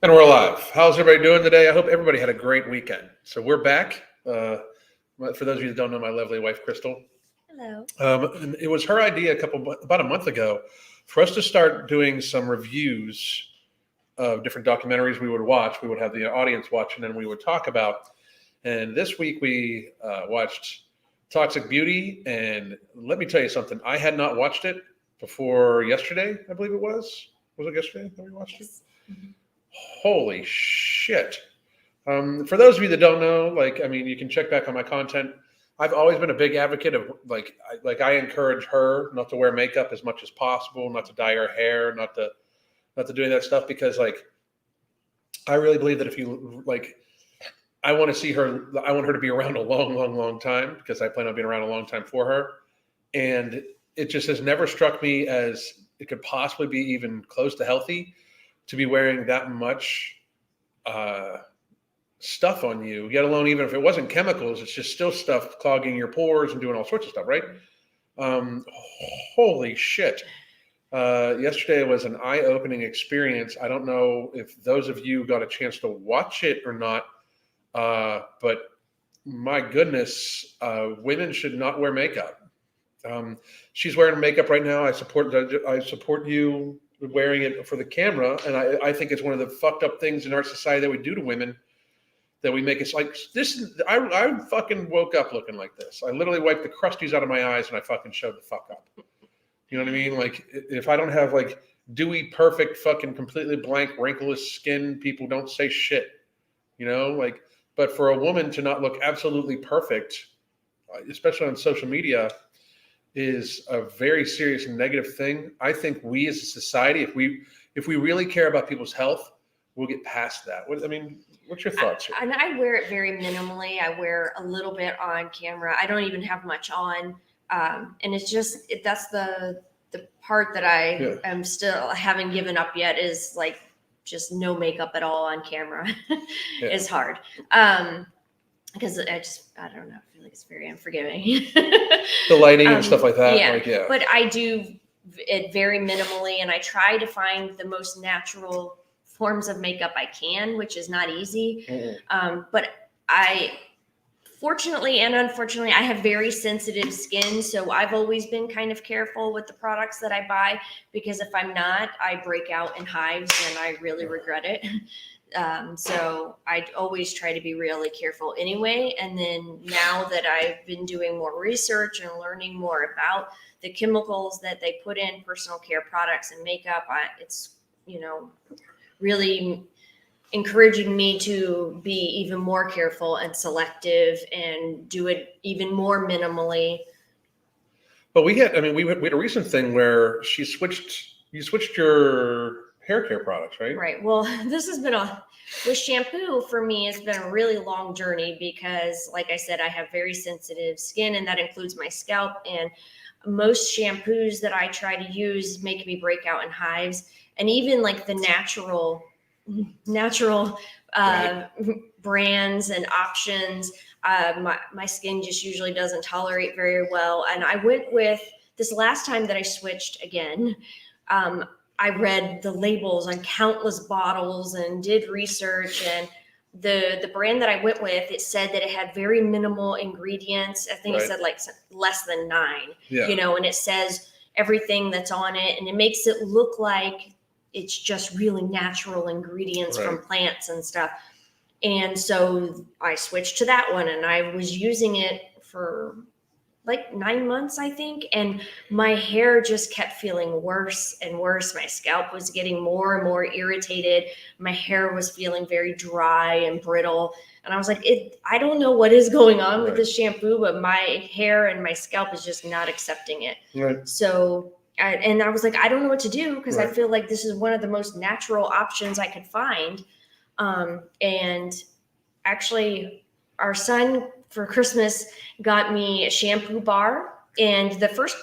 And we're live. How's everybody doing today? I hope everybody had a great weekend. So we're back. For those of you that don't know, my lovely wife, Crystal, Hello. and it was her idea about a month ago for us to start doing some reviews of different documentaries we would watch. We would have the audience watch, and then we would talk about. And this week we watched Toxic Beauty. And let me tell you something. I had not watched it before yesterday. I believe it was. Was it yesterday that we watched it? Yes. Mhm. Holy shit. For those of you that don't know, you can check back on my content. I've always been a big advocate of I encourage her not to wear makeup as much as possible, not to dye her hair, not to do any of that stuff because I really believe that if you I want to see her. I want her to be around a long, long, long time because I plan on being around a long time for her. And it just has never struck me as it could possibly be even close to healthy to be wearing that much uh, stuff on you, yet alone even if it wasn't chemicals, it's just still stuff clogging your pores and doing all sorts of stuff, right? Um, Holy shit. Yesterday was an eye-opening experience. I don't know if those of you got a chance to watch it or not, but my goodness, women should not wear makeup. She's wearing makeup right now. I support you wearing it for the camera, and I think it's one of the fucked up things in our society that we do to women that we make. It's like this. I fucking woke up looking like this. I literally wiped the crusties out of my eyes and I fucking showed the fuck up. You know what I mean? Like if I don't have dewy, perfect, fucking completely blank, wrinkleless skin, people don't say shit. You know, but for a woman to not look absolutely perfect, especially on social media, is a very serious and negative thing. I think we as a society, if we really care about people's health, we'll get past that. What's your thoughts here? And I wear it very minimally. I wear a little bit on camera. I don't even have much on, and it's just that's the part that I am still haven't given up yet is just no makeup at all on camera. Is hard. Because I don't know, I feel like it's very unforgiving. The lighting and stuff like that. Yeah. But I do it very minimally, and I try to find the most natural forms of makeup I can, which is not easy. But fortunately and unfortunately, I have very sensitive skin, so I've always been kind of careful with the products that I buy because if I'm not, I break out in hives and I really regret it. So I always try to be really careful anyway. And then now that I've been doing more research and learning more about the chemicals that they put in personal care products and makeup, it's, really encouraging me to be even more careful and selective and do it even more minimally. But we had a recent thing where you switched your hair care products, right? Right. Well, this has been with shampoo for me, it's been a really long journey because, like I said, I have very sensitive skin, and that includes my scalp. And most shampoos that I try to use make me break out in hives. And even the natural Right. brands and options, my skin just usually doesn't tolerate very well. And I went with this last time that I switched again. I read the labels on countless bottles and did research, and the brand that I went with, it said that it had very minimal ingredients. I think It said less than 9, and it says everything that's on it, and it makes it look like it's just really natural ingredients from plants and stuff. And so I switched to that one, and I was using it for 9 months, I think. And my hair just kept feeling worse and worse. My scalp was getting more and more irritated. My hair was feeling very dry and brittle. And I was like, I don't know what is going on with this shampoo, but my hair and my scalp is just not accepting it. Right. So, and I was like, I don't know what to do because I feel like this is one of the most natural options I could find. And actually, our son for Christmas got me a shampoo bar, and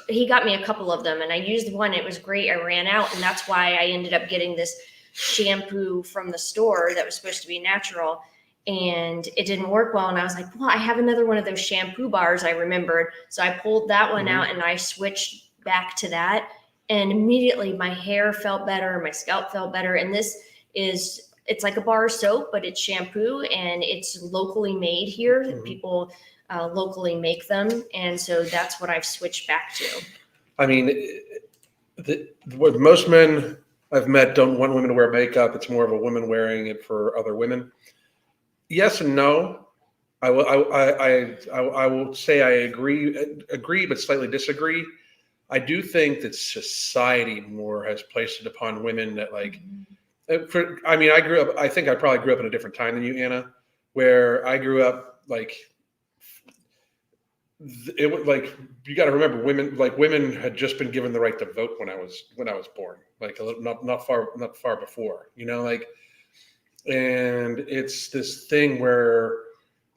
he got me a couple of them, and I used one. It was great. I ran out, and that's why I ended up getting this shampoo from the store that was supposed to be natural, and it didn't work well. And I was like, well, I have another one of those shampoo bars, I remembered. So I pulled that one out and I switched back to that, and immediately my hair felt better, my scalp felt better. And this is it's like a bar soap, but it's shampoo and it's locally made here. Mhm. People locally make them. And so that's what I've switched back to. I mean, what most men I've met don't want women to wear makeup. It's more of a woman wearing it for other women. Yes and no. I will say I agree, but slightly disagree. I do think that society more has placed it upon women that like. I mean, I grew up. I think I probably grew up in a different time than you, Anna, where I grew up like it was like you got to remember women had just been given the right to vote when I was born, like a little, not far before, like, and it's this thing where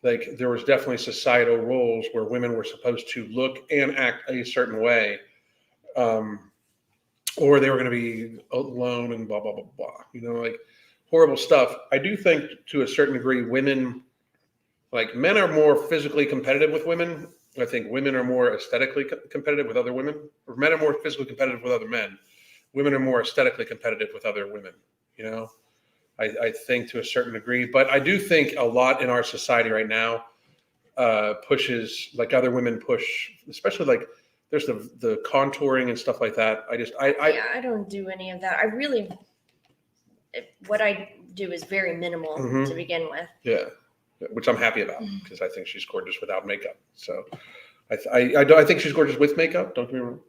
like there was definitely societal roles where women were supposed to look and act a certain way, um, or they were going to be alone and blah blah blah blah, like horrible stuff. I do think to a certain degree women, like men are more physically competitive with women. I think women are more aesthetically competitive with other women, or men are more physically competitive with other men. Women are more aesthetically competitive with other women. I think to a certain degree, but I do think a lot in our society right now pushes like other women push, especially like there's the contouring and stuff like that. I don't do any of that. What I do is very minimal to begin with. Yeah. Which I'm happy about because I think she's gorgeous without makeup. So I think she's gorgeous with makeup. Don't get me wrong,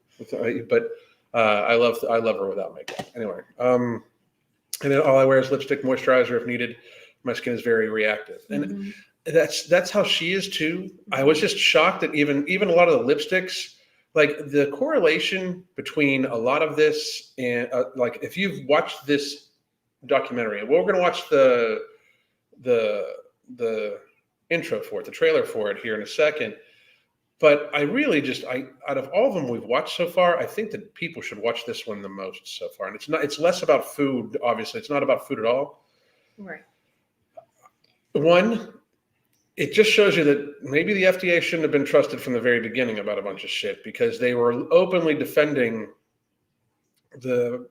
but I love her without makeup. Anyway, and then all I wear is lipstick, moisturizer if needed. My skin is very reactive, and that's how she is too. I was just shocked that even a lot of the lipsticks, like the correlation between a lot of this and like if you've watched this documentary, we're going to watch the intro for it, the trailer for it here in a second. But I really out of all of them we've watched so far, I think that people should watch this one the most so far. And it's less about food, obviously. It's not about food at all. Right. One, it just shows you that maybe the FDA shouldn't have been trusted from the very beginning about a bunch of shit because they were openly defending the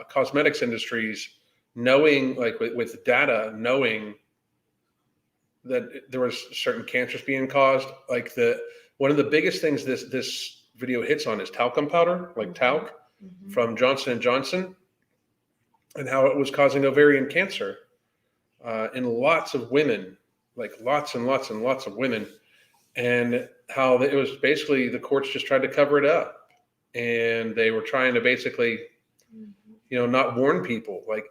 cosmetics industries, knowing like with data, knowing that there was certain cancers being caused. Like one of the biggest things this video hits on is talcum powder, like talc from Johnson and Johnson, and how it was causing ovarian cancer in lots of women, like lots and lots and lots of women, and how it was basically the courts just tried to cover it up, and they were trying to basically, not warn people. Like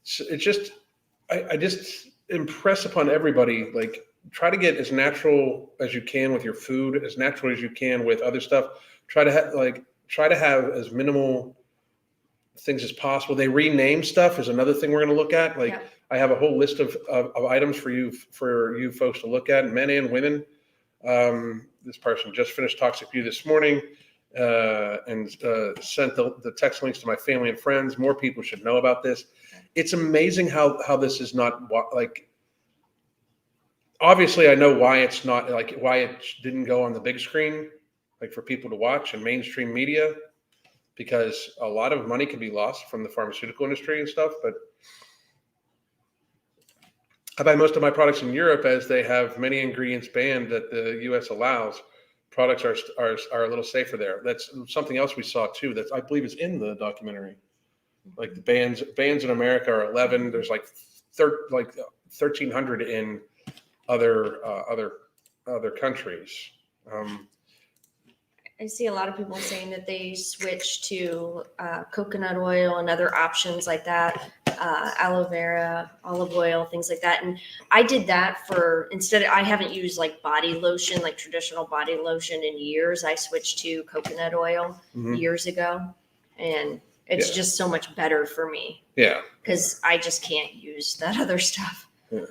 it's just, I just impress upon everybody, like try to get as natural as you can with your food, as natural as you can with other stuff. Try to have as minimal things as possible. They rename stuff is another thing we're going to look at. Like I have a whole list of items for you folks to look at, men and women. This person just finished Toxic View this morning and sent the text links to my family and friends. More people should know about this. It's amazing how this is not like, obviously I know why it's not like why it didn't go on the big screen, like for people to watch in mainstream media, because a lot of money can be lost from the pharmaceutical industry and stuff. But I buy most of my products in Europe as they have many ingredients banned that the US allows. Products are a little safer there. That's something else we saw too, that I believe is in the documentary. Like the bans in America are 11. There's like 1,300 in other countries. I see a lot of people saying that they switch to coconut oil and other options like that, aloe vera, olive oil, things like that. And I did that I haven't used like body lotion, like traditional body lotion in years. I switched to coconut oil years ago, and it's just so much better for me. Yeah. Because I just can't use that other stuff. Yeah.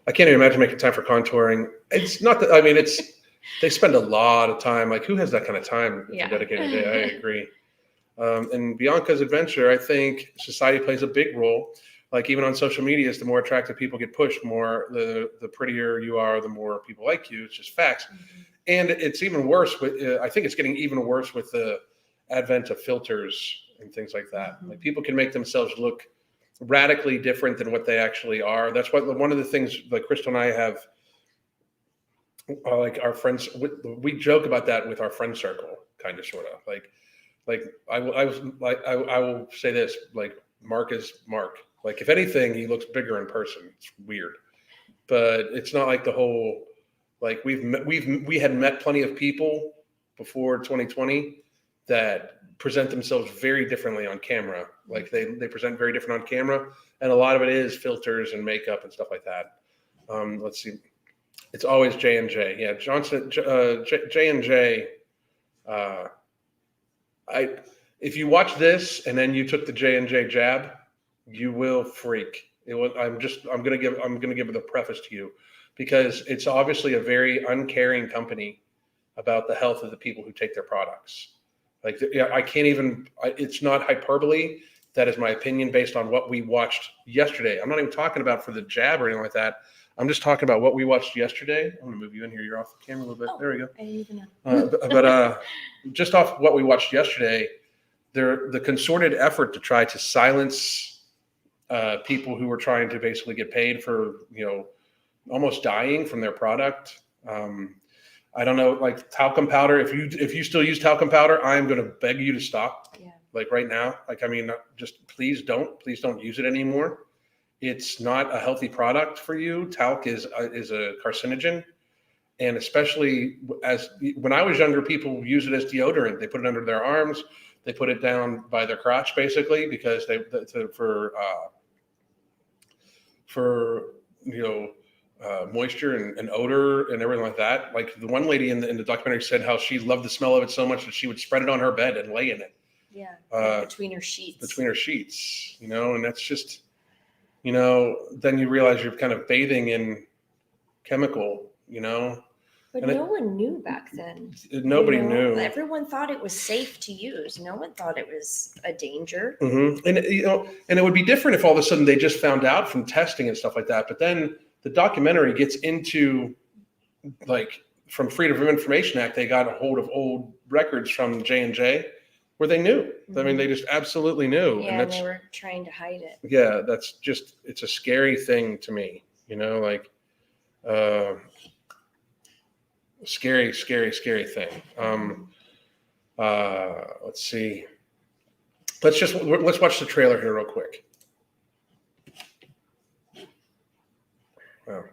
I can't even imagine making time for contouring. It's not that, I mean, they spend a lot of time. Like, who has that kind of time to dedicate a day? I agree. And Bianca's adventure, I think society plays a big role. Like even on social media, the more attractive people get pushed, the prettier you are, the more people like you. It's just facts. And it's even worse I think it's getting even worse with the advent of filters and things like that. Like people can make themselves look radically different than what they actually are. That's what one of the things like Crystal and I have, like our friends, we joke about that with our friend circle, kind of, sort of like I will say this, like Mark is Mark. Like if anything, he looks bigger in person. It's weird, but it's not like the whole, like we had met plenty of people before 2020 that present themselves very differently on camera. Like they present very different on camera, and a lot of it is filters and makeup and stuff like that. Let's see, it's always J&J. Yeah, Johnson, J&J. If you watch this and then you took the J&J jab, you will freak. I'm gonna give the preface to you, because it's obviously a very uncaring company about the health of the people who take their products. Like, I can't even. It's not hyperbole. That is my opinion based on what we watched yesterday. I'm not even talking about for the jab or anything like that. I'm just talking about what we watched yesterday. I'm gonna move you in here. You're off the camera a little bit. There we go. I didn't even know. But just off what we watched yesterday, the concerted effort to try to silence people who were trying to basically get paid for, almost dying from their product. I don't know, like talcum powder. If you still use talcum powder, I'm going to beg you to stop. Yeah. Like right now. Like, I mean, just please don't use it anymore. It's not a healthy product for you. Talc is a carcinogen, and especially when I was younger, people use it as deodorant. They put it under their arms. They put it down by their crotch, basically, because for moisture and odor and everything like that. Like the one lady in the documentary said how she loved the smell of it so much that she would spread it on her bed and lay in it. Yeah, between her sheets. And that's just, then you realize you're kind of bathing in chemical, But no one knew back then. Nobody knew. Everyone thought it was safe to use. No one thought it was a danger. Mm-hmm. And it would be different if all of a sudden they just found out from testing and stuff like that. But then the documentary gets into, like, from Freedom of Information Act, they got a hold of old records from J&J where they knew. Mm-hmm. I mean, they just absolutely knew. Yeah, and they were trying to hide it. Yeah, it's a scary thing to me, scary thing. Let's see. Let's watch the trailer here real quick. Wow.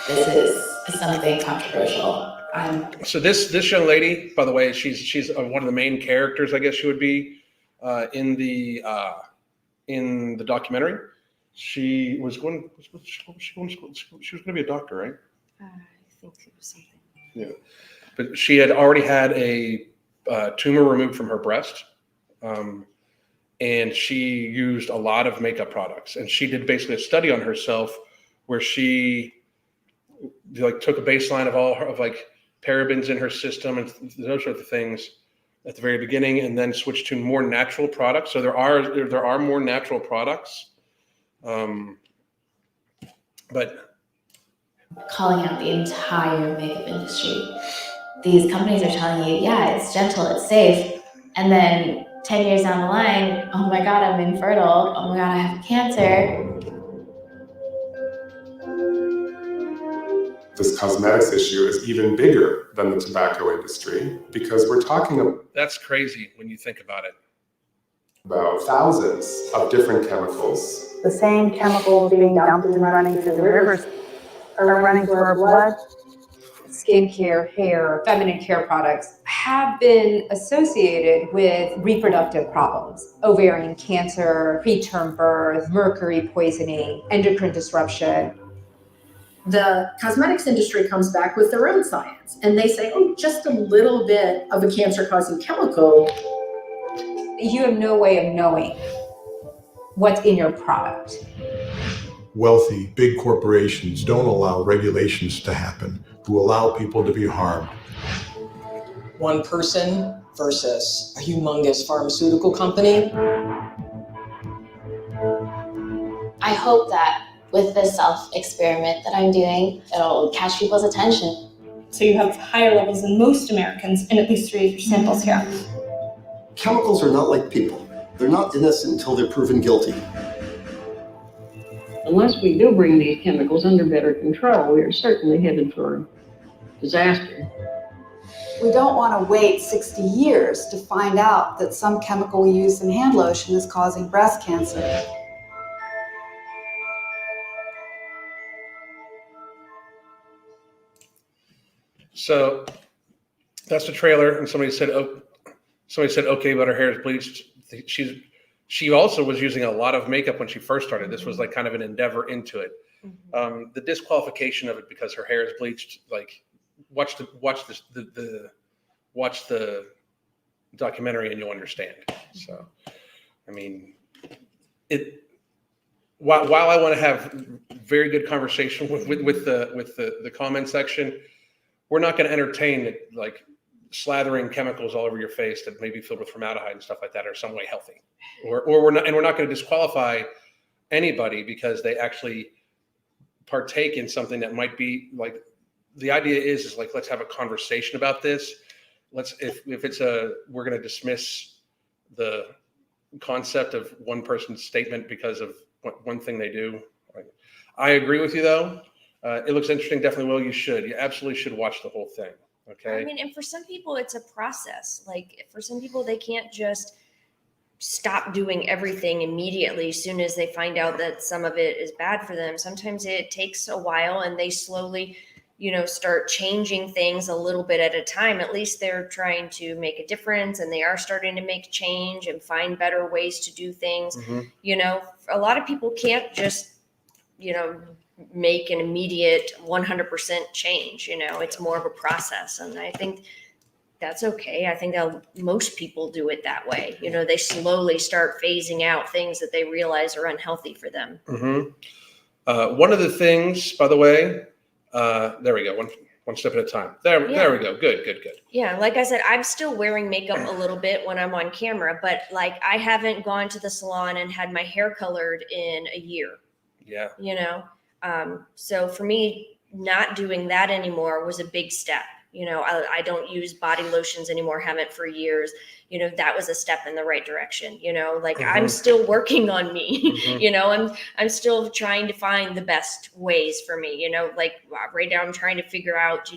This is something controversial. So this young lady, by the way, she's one of the main characters, I guess she would be, in the documentary. She was going to be a doctor, right? I think it was something. Yeah, but she had already had a tumor removed from her breast, and she used a lot of makeup products. And she did basically a study on herself where she took a baseline of all of parabens in her system and those sorts of things at the very beginning, and then switched to more natural products. So there are more natural products, but calling out the entire makeup industry. These companies are telling you, yeah, it's gentle, it's safe, and then 10 years down the line, oh my God, I'm infertile. Oh my God, I have cancer. This cosmetics issue is even bigger than the tobacco industry, because we're talking about... That's crazy when you think about it. About thousands of different chemicals. The same chemicals being dumped and running through the rivers are running through our blood. Skincare, hair, feminine care products have been associated with reproductive problems, ovarian cancer, preterm birth, mercury poisoning, endocrine disruption. The cosmetics industry comes back with their own science, and they say, oh, just a little bit of a cancer-causing chemical. You have no way of knowing what's in your product. Wealthy, big corporations don't allow regulations to happen, who allow people to be harmed. One person versus a humongous pharmaceutical company. I hope that with this self-experiment that I'm doing, it'll catch people's attention. So you have higher levels than most Americans in at least 3 of your samples here. Chemicals are not like people. They're not innocent until they're proven guilty. Unless we do bring these chemicals under better control, we are certainly headed for disaster. We don't want to wait 60 years to find out that some chemical we use in hand lotion is causing breast cancer. So that's the trailer, and somebody said, okay, but her hair is bleached. She also was using a lot of makeup when she first started. This was like kind of an endeavor into it. The disqualification of it because her hair is bleached, like watch the documentary and you'll understand. So, I mean, while I want to have very good conversation with the comment section, we're not going to entertain like slathering chemicals all over your face that may be filled with formaldehyde and stuff like that are some way healthy, or we're not going to disqualify anybody because they actually partake in something that might be like, the idea is like, let's have a conversation about this. If we're going to dismiss the concept of one person's statement because of one thing they do. I agree with you though. It looks interesting. Definitely will. You absolutely should watch the whole thing. Okay. I mean, and for some people it's a process. Like for some people, they can't just stop doing everything immediately as soon as they find out that some of it is bad for them. Sometimes it takes a while and they slowly, start changing things a little bit at a time. At least they're trying to make a difference and they are starting to make change and find better ways to do things. A lot of people can't just, make an immediate 100% change. It's more of a process. And I think that's okay. I think that most people do it that way. They slowly start phasing out things that they realize are unhealthy for them. One of the things, by the way, there we go. One step at a time. There we go. Good. Yeah. Like I said, I'm still wearing makeup a little bit when I'm on camera, but like I haven't gone to the salon and had my hair colored in a year. Yeah. So for me, not doing that anymore was a big step. I don't use body lotions anymore, haven't for years. That was a step in the right direction. I'm still working on me. I'm still trying to find the best ways for me. Right now I'm trying to figure out,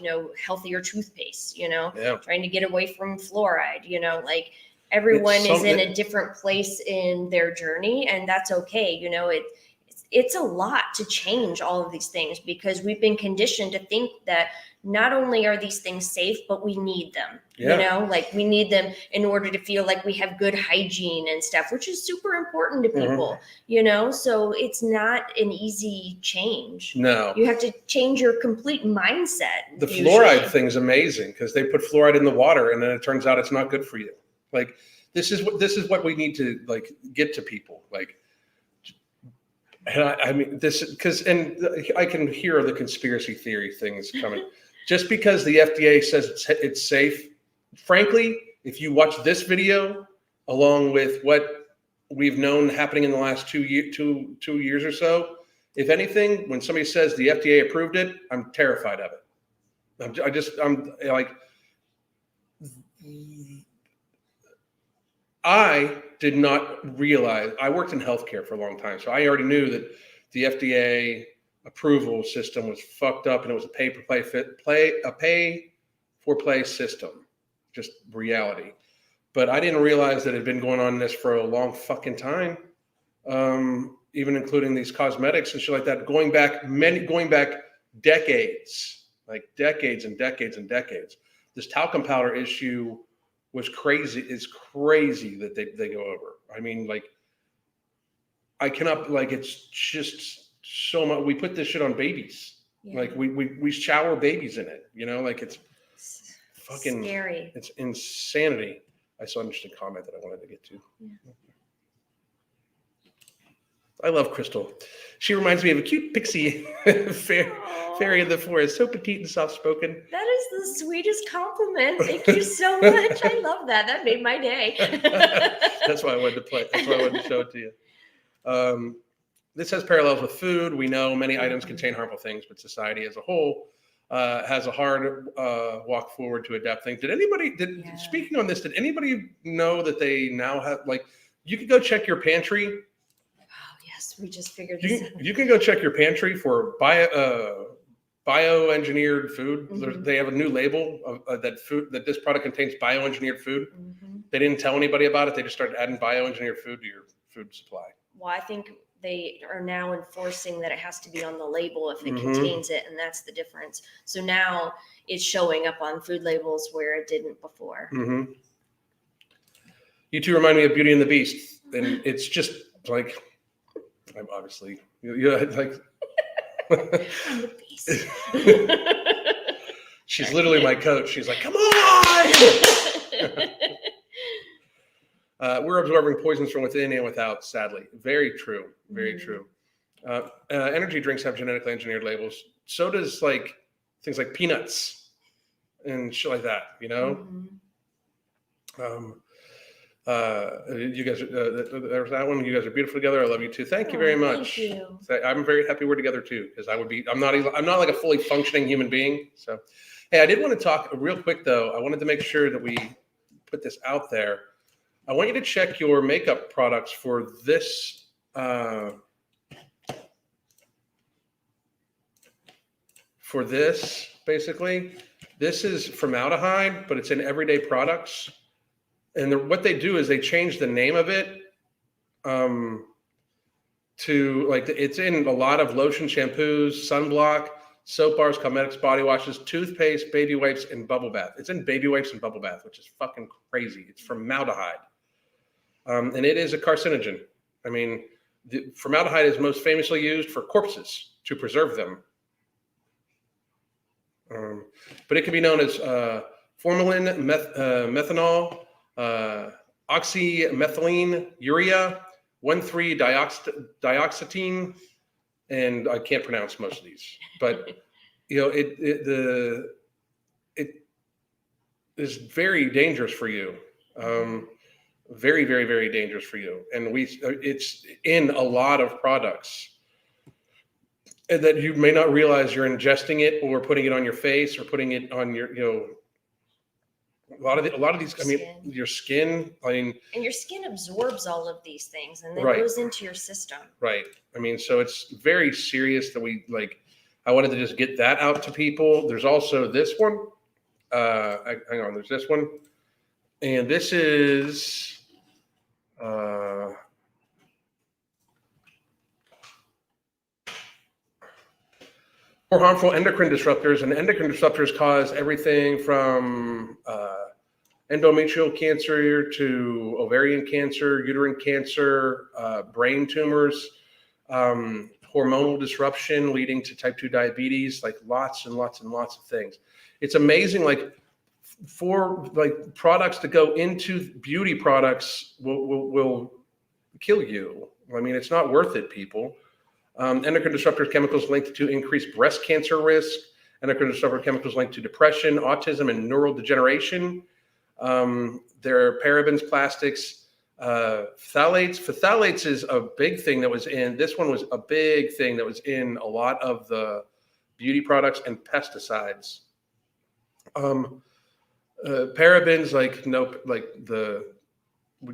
healthier toothpaste, trying to get away from fluoride, everyone is in a different place in their journey, and that's okay. It's a lot to change all of these things because we've been conditioned to think that not only are these things safe, but we need them, we need them in order to feel like we have good hygiene and stuff, which is super important to people, so it's not an easy change. No. You have to change your complete mindset. The fluoride thing is amazing because they put fluoride in the water and then it turns out it's not good for you. Like, this is what we need to like get to people. Like, and I mean this because, and I can hear the conspiracy theory things coming. Just because the FDA says it's safe, frankly, if you watch this video along with what we've known happening in the last 2 years or so, if anything, when somebody says the FDA approved it, I'm terrified of it. I'm like, I did not realize, I worked in healthcare for a long time, so I already knew that the FDA approval system was fucked up and it was a pay for play system, just reality. But I didn't realize that it had been going on this for a long fucking time, even including these cosmetics and shit like that, going back decades, like decades and decades and decades. This talcum powder issue was crazy. It's crazy that they go over. I mean, like, I cannot, like, it's just so much. We put this shit on babies. Yeah. Like we shower babies in it, like it's fucking scary. It's insanity. I saw an interesting comment that I wanted to get to. Yeah. I love Crystal. She reminds me of a cute pixie fairy in the forest, so petite and soft-spoken. That is the sweetest compliment. Thank you so much. I love that. That made my day. That's why I wanted to play. That's why I wanted to show it to you. This has parallels with food. We know many items contain harmful things, but society as a whole has a hard walk forward to adapt things. Speaking on this, did anybody know that they now have, like, you can go check your pantry. Oh, yes, we just figured this out. You can go check your pantry for bioengineered food. Mhm. They have a new label of that this product contains bioengineered food. Mm-hmm. They didn't tell anybody about it. They just started adding bioengineered food to your food supply. Well, I think they are now enforcing that it has to be on the label if it Mhm. contains it, and that's the difference. So now it's showing up on food labels where it didn't before. Mm-hmm. You two remind me of Beauty and the Beast, and it's just like, I'm obviously, like. I'm the beast. She's literally my coach. She's like, come on! We're absorbing poisons from within and without, sadly. Very true. Very true. Energy drinks have genetically engineered labels. So does like things like peanuts and shit like that, you know? You guys, there's that one. You guys are beautiful together. I love you too. Thank you very much. Thank you. I'm very happy we're together too, because I'm not like a fully functioning human being. So, hey, I did want to talk real quick though. I wanted to make sure that we put this out there. I want you to check your makeup products for this. For this, basically, this is formaldehyde, but it's in everyday products. And what they do is they change the name of it to, like, it's in a lot of lotion, shampoos, sunblock, soap bars, cosmetics, body washes, toothpaste, baby wipes, and bubble bath. It's in baby wipes and bubble bath, which is fucking crazy. It's formaldehyde. And it is a carcinogen. I mean, the formaldehyde is most famously used for corpses to preserve them. But it can be known as formalin, methanol, oxymethylene, urea, 1,3-dioxetine, and I can't pronounce most of these. But you know, it is very dangerous for you. Very, very, very dangerous for you. And it's in a lot of products. And that you may not realize you're ingesting it or putting it on your face or putting it on your, a lot of these, I mean, your skin, and your skin absorbs all of these things and then Right. goes into your system. Right. I mean, so it's very serious that I wanted to just get that out to people. There's also this one. Hang on, there's this one. And this is, for harmful endocrine disruptors, and endocrine disruptors cause everything from endometrial cancer to ovarian cancer, uterine cancer, brain tumors, hormonal disruption leading to type 2 diabetes, like lots and lots and lots of things. It's amazing, like for like products to go into beauty products will kill you. I mean, it's not worth it, people. Endocrine disruptor chemicals linked to increased breast cancer risk, endocrine disruptor chemicals linked to depression, autism, and neural degeneration. There are parabens, plastics, phthalates. Phthalates is a big thing that was in, this one was a big thing that was in a lot of the beauty products, and pesticides. Parabens,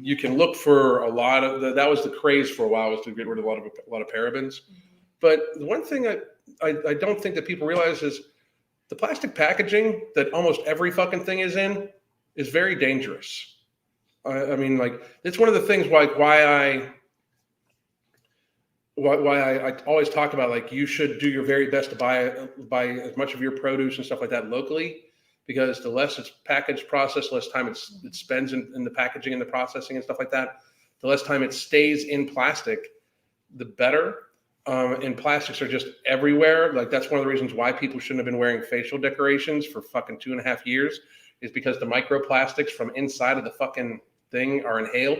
you can look for a lot of that was the craze for a while, was to get rid of a lot of parabens. But the one thing I don't think that people realize is the plastic packaging that almost every fucking thing is in is very dangerous. I mean, like, it's one of the things why I always talk about, like, you should do your very best to buy as much of your produce and stuff like that locally, because the less it's packaged, processed, less time it spends in the packaging and the processing and stuff like that, the less time it stays in plastic, the better. And plastics are just everywhere. Like, that's one of the reasons why people shouldn't have been wearing facial decorations for fucking 2.5 years, is because the microplastics from inside of the fucking thing are inhaled.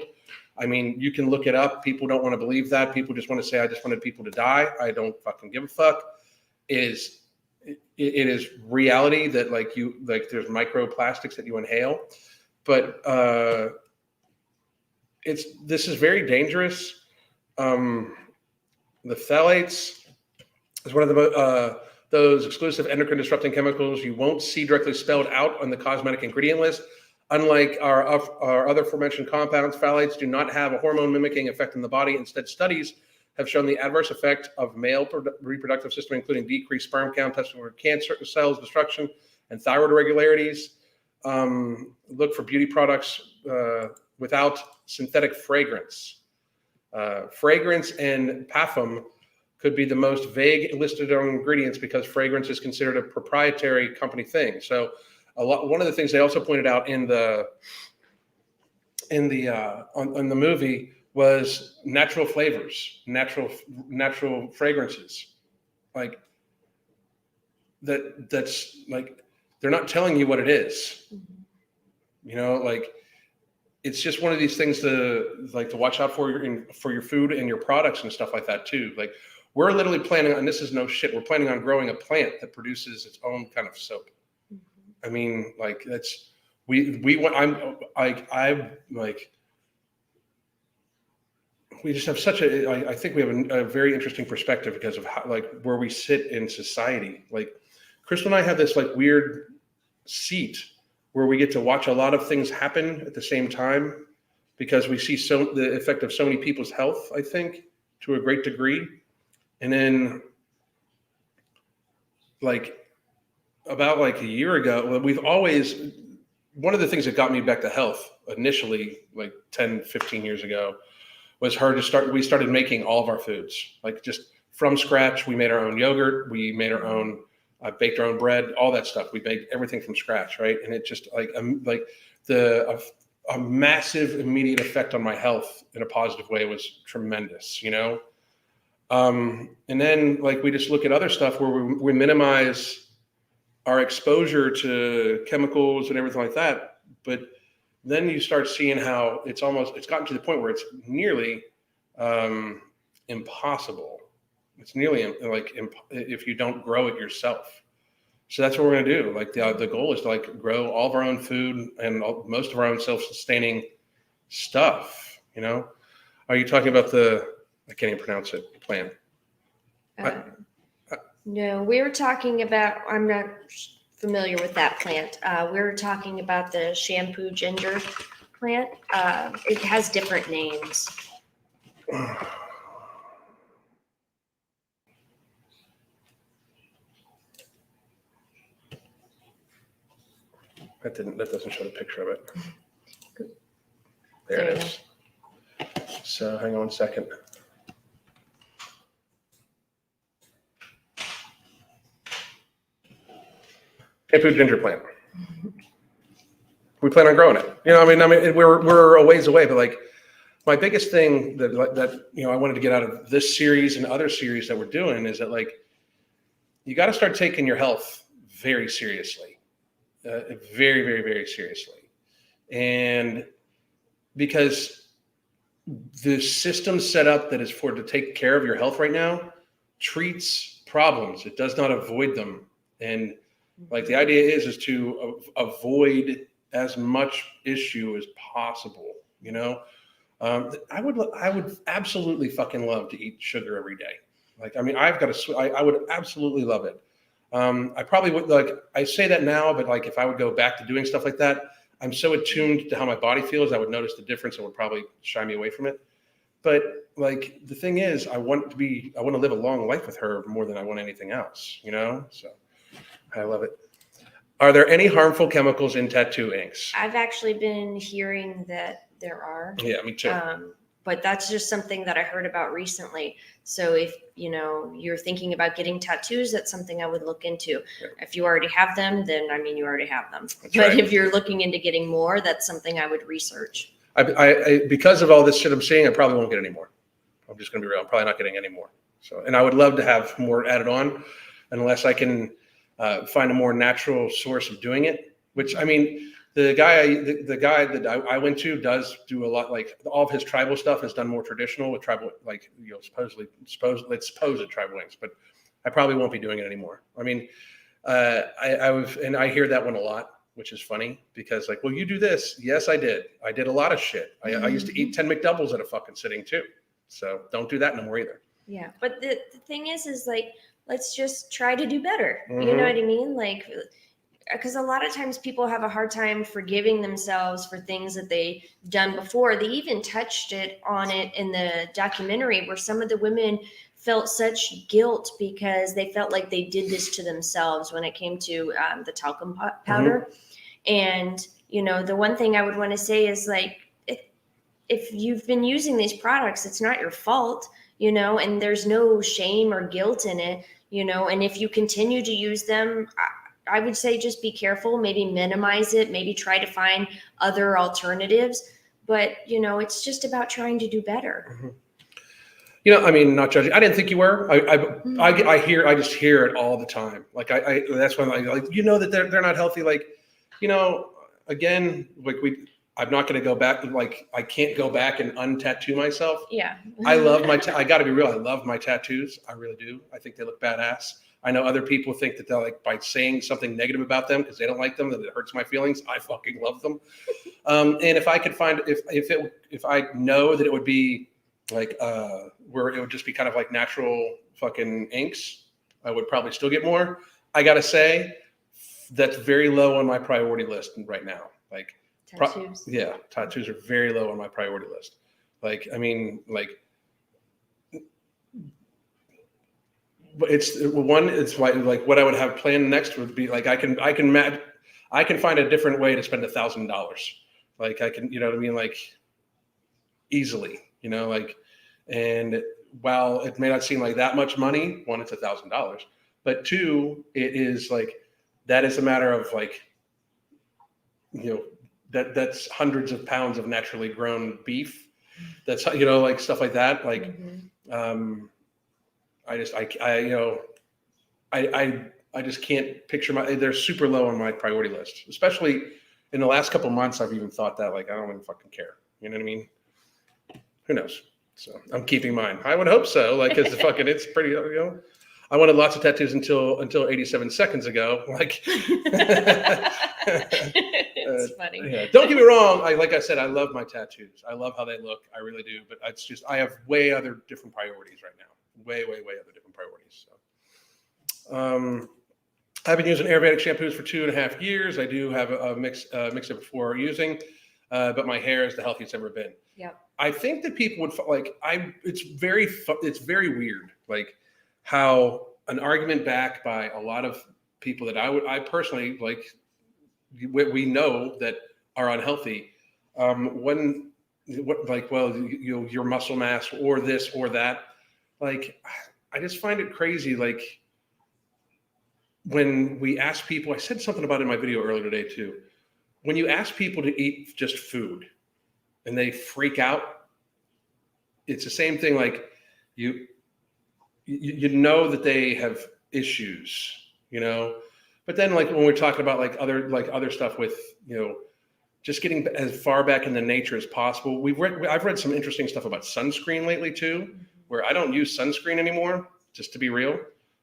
I mean, you can look it up. People don't want to believe that. People just want to say, I just wanted people to die. I don't fucking give a fuck. It is reality that there's microplastics that you inhale, but this is very dangerous. The phthalates is one of the those exclusive endocrine disrupting chemicals you won't see directly spelled out on the cosmetic ingredient list. Unlike our other aforementioned compounds, phthalates do not have a hormone mimicking effect in the body. Instead, studies have shown the adverse effect of male reproductive system, including decreased sperm count, testicular cancer cells destruction, and thyroid irregularities. Look for beauty products without synthetic fragrance. Fragrance and parfum could be the most vague listed on ingredients because fragrance is considered a proprietary company thing. So one of the things they also pointed out on the movie was natural flavors, natural fragrances. Like that's like, they're not telling you what it is. You know, like it's just one of these things to watch out for your food and your products and stuff like that too. Like we're literally planning on, this is no shit, we're planning on growing a plant that produces its own kind of soap. I mean, like that's we want. We just have such I think we have a very interesting perspective because of how, like, where we sit in society. Like Crystal and I have this like weird seat where we get to watch a lot of things happen at the same time because we see the effect of so many people's health, I think, to a great degree. And then like about like a year ago, one of the things that got me back to health initially, like 10, 15 years ago, was we started making all of our foods, like just from scratch. We made our own yogurt. We made our own, baked our own bread, all that stuff. We made everything from scratch. Right. And it just a massive immediate effect on my health in a positive way was tremendous, you know? And then like, we just look at other stuff where we minimize our exposure to chemicals and everything like that. But then you start seeing how it's gotten to the point where it's nearly impossible. It's nearly like if you don't grow it yourself. So that's what we're going to do. Like the goal is to like grow all of our own food and most of our own self-sustaining stuff, you know? Are you talking about I can't even pronounce it, plant? No, we were talking about, I'm not familiar with that plant. We were talking about the shampoo ginger plant. It has different names. That doesn't show the picture of it. There it is. So hang on one second. Shampoo ginger plant. We plan on growing it. You know, I mean, we're a ways away, but like my biggest thing that you know I wanted to get out of this series and other series that we're doing is that like you got to start taking your health very seriously, very, very, very seriously, and because the system set up that is to take care of your health right now treats problems. It does not avoid them, and like the idea is to avoid as much issue as possible. You know, I would absolutely fucking love to eat sugar every day. Like, I mean, I would absolutely love it. I probably would, like, I say that now, but like if I would go back to doing stuff like that, I'm so attuned to how my body feels, I would notice the difference and would probably shy me away from it. But like the thing is, I want to live a long life with her more than I want anything else, you know? So I love it. Are there any harmful chemicals in tattoo inks? I've actually been hearing that there are. Yeah, me too. But that's just something that I heard about recently. So if you're thinking about getting tattoos, that's something I would look into. Yeah. If you already have them, then I mean you already have them. That's but right. If you're looking into getting more, that's something I would research. I because of all this shit I'm seeing, I probably won't get any more. I'm just gonna be real. I'm probably not getting any more. So, and I would love to have more added on, unless I can find a more natural source of doing it. Which I mean, the guy that I went to does do a lot. Like all of his tribal stuff is done more traditional with tribal, like supposed tribal inks. But I probably won't be doing it anymore. I mean, I hear that one a lot, which is funny because like, well, you do this. Yes, I did. I did a lot of shit. I used to eat 10 McDoubles at a fucking sitting too. So don't do that no more either. Yeah. But the thing is like let's just try to do better. You know what I mean? Like, because a lot of times people have a hard time forgiving themselves for things that they've done before. They even touched on it in the documentary, where some of the women felt such guilt because they felt like they did this to themselves when it came to the talcum powder. And, you know, the one thing I would want to say is, like, if you've been using these products, it's not your fault, you know, and there's no shame or guilt in it, you know, and if you continue to use them, I would say just be careful, maybe minimize it, maybe try to find other alternatives. But, you know, it's just about trying to do better. You know, I mean, not judging. I didn't think you were. I just hear it all the time. Like that's when like, you know, that they're not healthy. Like, you know, again, like I'm not going to go back. Like, I can't go back and untattoo myself. Yeah. I love I got to be real. I love my tattoos. I really do. I think they look badass. I know other people think that they're like, by saying something negative about them because they don't like them, that it hurts my feelings. I fucking love them. And if I could find, if I know that it would be like, where it would just be kind of like natural fucking inks, I would probably still get more. I got to say, that's very low on my priority list right now. Like, tattoos. Tattoos are very low on my priority list. Like, I mean, like, it's like what I would have planned next would be like, I can find a different way to spend $1,000. Like, I can, you know what I mean? Like, easily, you know, like, and while it may not seem like that much money, one, it's $1,000, but two, it is like, that is a matter of like, you know, that's hundreds of pounds of naturally grown beef. That's, you know, like stuff like that. Like, I just can't picture they're super low on my priority list, especially in the last couple of months. I've even thought that, like, I don't even fucking care. You know what I mean? Who knows? So I'm keeping mine. I would hope so. Like, cause it's pretty, you know, I wanted lots of tattoos until 87 seconds ago. Like, it's funny. Yeah. Don't get me wrong. Like I said, I love my tattoos. I love how they look. I really do. But it's just, I have way other different priorities right now. Way other different priorities. So, I've been using Ayurvedic shampoos for 2.5 years. I do have a mix it before using, but my hair is the healthiest it's ever been. Yeah. I think that people would like, it's very weird. Like, how an argument backed by a lot of people that I personally like, we know that are unhealthy. Your muscle mass or this or that. Like, I just find it crazy. Like, when we ask people, I said something about it in my video earlier today too. When you ask people to eat just food and they freak out, it's the same thing. Like, you know that they have issues, you know, but then like when we're talking about like other stuff with, you know, just getting as far back in the nature as possible. I've read some interesting stuff about sunscreen lately too, where I don't use sunscreen anymore, just to be real.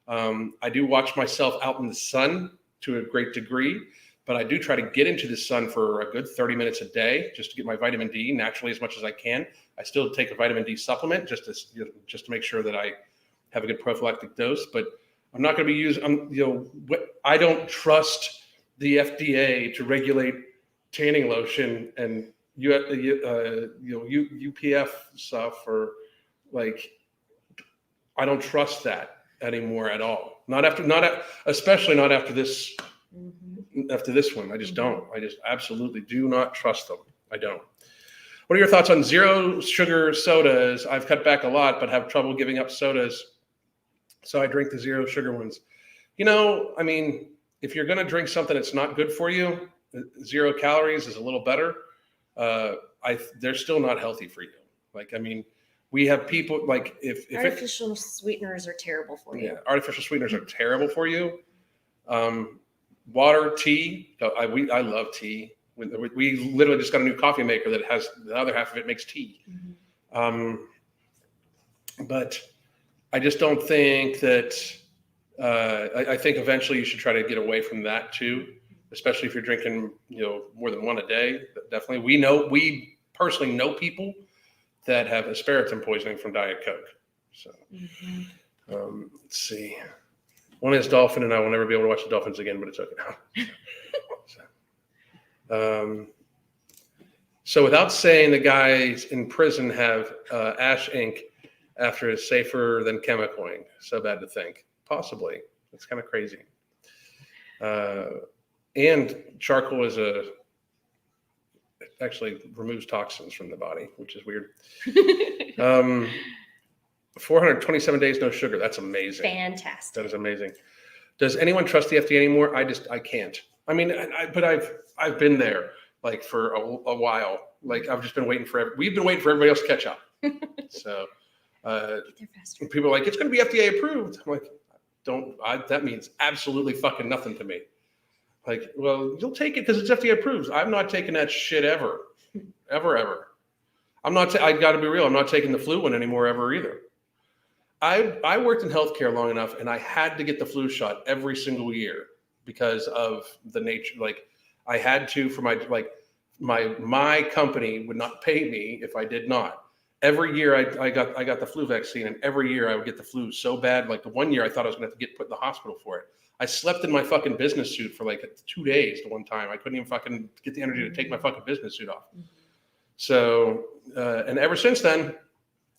I do watch myself out in the sun to a great degree, but I do try to get into the sun for a good 30 minutes a day just to get my vitamin D naturally as much as I can. I still take a vitamin D supplement just to make sure that I have a good prophylactic dose, but I'm not going to be using, I don't trust the FDA to regulate tanning lotion and UPF stuff, or like, I don't trust that anymore at all. Especially not after this. After this one, I just don't. I just absolutely do not trust them. I don't. What are your thoughts on zero sugar sodas? I've cut back a lot, but have trouble giving up sodas, so I drink the zero sugar ones. You know, I mean, if you're going to drink something that's not good for you, 0 calories is a little better. They're still not healthy for you. Like, I mean, we have people like if artificial sweeteners are terrible for you. Yeah, artificial sweeteners are terrible for you. Water, tea. I love tea. We literally just got a new coffee maker that has the other half of it makes tea. But I just don't think that. I think eventually you should try to get away from that too, especially if you're drinking, more than one a day. Definitely, we personally know people that have aspartame poisoning from Diet Coke. So, let's see. One is dolphin, and I will never be able to watch the Dolphins again, but it's okay now. So without saying, the guys in prison have ash ink after is safer than chemicaling. So bad to think. Possibly. It's kind of crazy. And charcoal is actually removes toxins from the body, which is weird. 427 days, no sugar. That's amazing. Fantastic. That is amazing. Does anyone trust the FDA anymore? I can't. I mean, but I've been there like for a while. Like I've just been waiting we've been waiting for everybody else to catch up. So people are like, it's going to be FDA approved. I'm like, that means absolutely fucking nothing to me. Like, well, you'll take it because it's FDA approved. I'm not taking that shit ever. I'm not, I got to be real. I'm not taking the flu one anymore ever either. I worked in healthcare long enough, and I had to get the flu shot every single year because of the nature. Like I had to for my company would not pay me if I did not. Every year I got the flu vaccine, and every year I would get the flu so bad. Like the one year I thought I was going to have to get put in the hospital for it. I slept in my fucking business suit for like 2 days the one time. I couldn't even fucking get the energy to take my fucking business suit off. So, and ever since then,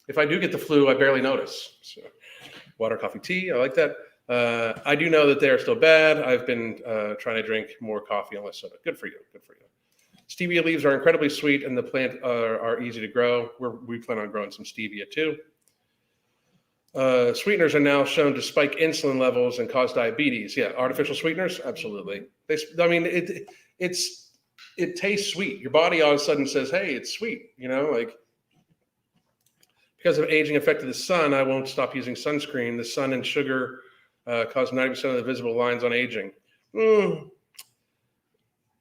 if I do get the flu, I barely notice. So, water, coffee, tea, I like that. I do know that they are still bad. I've been trying to drink more coffee and less soda. Good for you. Good for you. Stevia leaves are incredibly sweet, and the plant are easy to grow. We plan on growing some stevia too. Sweeteners are now shown to spike insulin levels and cause diabetes. Yeah, artificial sweeteners, absolutely. It tastes sweet. Your body all of a sudden says, "Hey, it's sweet." You know, like because of aging effect of the sun, I won't stop using sunscreen. The sun and sugar cause 90% of the visible lines on aging.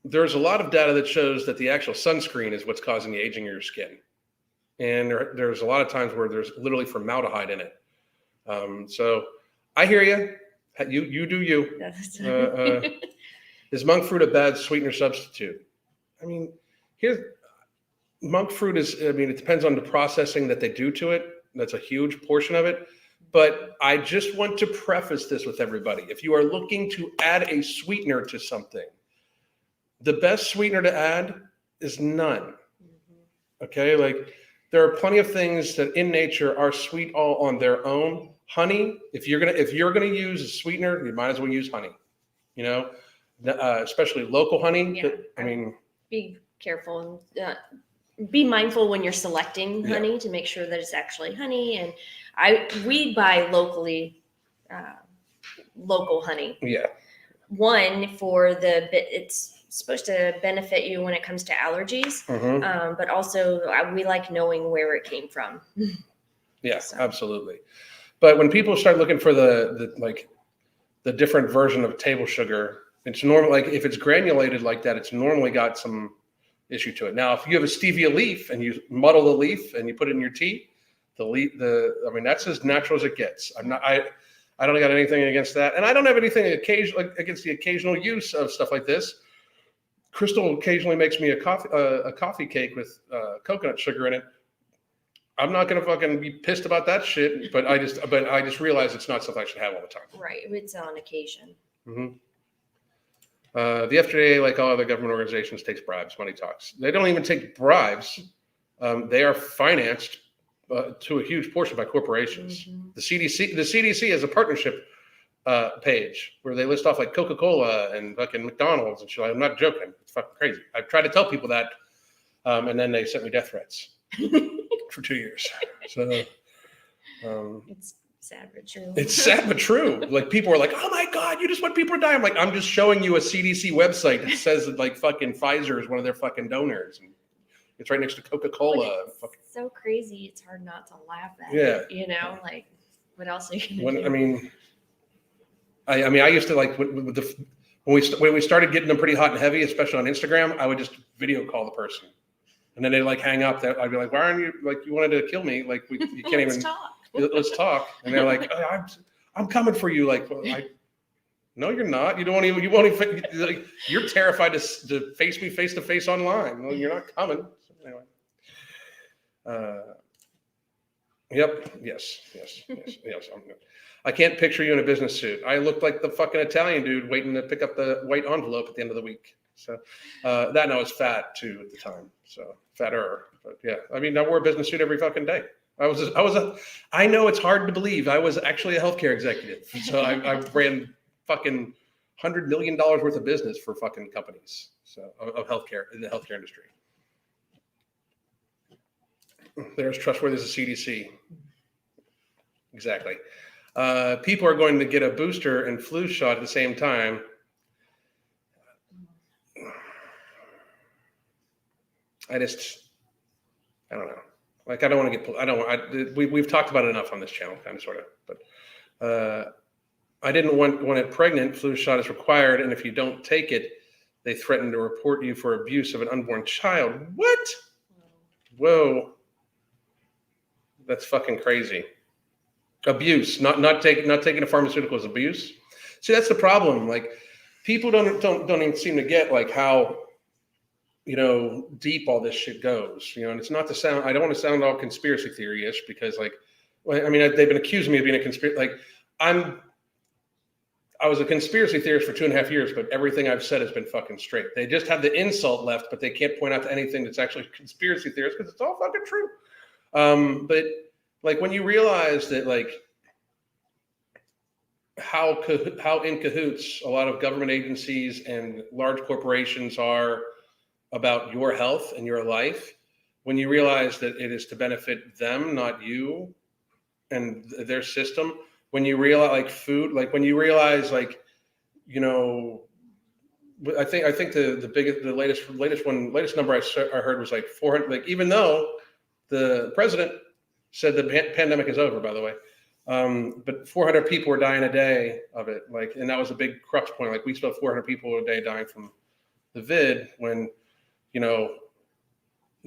There's a lot of data that shows that the actual sunscreen is what's causing the aging of your skin, and there's a lot of times where there's literally formaldehyde in it. So I hear you. You do you. Is monk fruit a bad sweetener substitute? I mean, monk fruit is, it depends on the processing that they do to it. That's a huge portion of it. But I just want to preface this with everybody. If you are looking to add a sweetener to something, the best sweetener to add is none. Okay, like there are plenty of things that in nature are sweet all on their own. Honey, if you're gonna use a sweetener, you might as well use honey. You know, especially local honey. Yeah, be careful. Be mindful when you're selecting honey to make sure that it's actually honey. And we buy locally, local honey. Yeah. One for it's supposed to benefit you when it comes to allergies, but also we like knowing where it came from. Yeah, absolutely. But when people start looking for the different version of table sugar, it's normal. Like if it's granulated like that, it's normally got some issue to it. Now, if you have a stevia leaf and you muddle the leaf and you put it in your tea, that's as natural as it gets. I don't got anything against that, and I don't have anything against the occasional use of stuff like this. Crystal occasionally makes me a coffee cake with coconut sugar in it. I'm not gonna fucking be pissed about that shit, but I just realize it's not something I should have all the time. Right, it's on occasion. The FDA, like all other government organizations, takes bribes. Money talks. They don't even take bribes. They are financed to a huge portion by corporations. The CDC has a partnership page where they list off like Coca-Cola and fucking McDonald's and shit. I'm not joking. It's fucking crazy. I've tried to tell people that, and then they sent me death threats for 2 years. So it's sad but true. It's sad but true. Like people are like, "Oh my God, you just want people to die." I'm like, I'm just showing you a CDC website that says that like fucking Pfizer is one of their fucking donors, and it's right next to Coca-Cola. It's so crazy. It's hard not to laugh at. Yeah. It, you know, like what else are you gonna do? I used to like when we started getting them pretty hot and heavy, especially on Instagram, I would just video call the person, and then they like hang up. That I'd be like, "Why aren't you like you wanted to kill me? Like you can't even talk. Let's talk." And they're like, I'm coming for you. Like, no, you're not. You won't even. Like, you're terrified to face me face to face online. Well, you're not coming. So anyway, Yep. Yes. I can't picture you in a business suit. I looked like the fucking Italian dude waiting to pick up the white envelope at the end of the week. So that, and I was fat too at the time. So fatter, but yeah. I mean, I wore a business suit every fucking day. I know it's hard to believe. I was actually a healthcare executive. So I ran fucking $100 million worth of business for fucking companies. So of healthcare, in the healthcare industry. There's trustworthy as a CDC. Exactly. People are going to get a booster and flu shot at the same time. I don't know. Like, I don't want to get, we've talked about it enough on this channel, kind of, sort of, but I didn't want it pregnant. Flu shot is required. And if you don't take it, they threaten to report you for abuse of an unborn child. What? Whoa. That's fucking crazy. Abuse, not taking a pharmaceutical is abuse. See, that's the problem. Like, people don't even seem to get like how, deep all this shit goes. And it's not to sound. I don't want to sound all conspiracy theory-ish because, like, I mean, they've been accusing me of being a conspiracy. Like, I was a conspiracy theorist for 2.5 years, but everything I've said has been fucking straight. They just have the insult left, but they can't point out to anything that's actually conspiracy theorist because it's all fucking true. But like, when you realize that, like, how in cahoots a lot of government agencies and large corporations are about your health and your life, when you realize that it is to benefit them, not you and their system, when you realize, like, food, like, when you realize, like, I think the latest number I heard was like 400, like, even though the president said the pandemic is over, by the way, but 400 people were dying a day of it. Like, and that was a big crux point. Like, we still have 400 people a day dying from the vid when,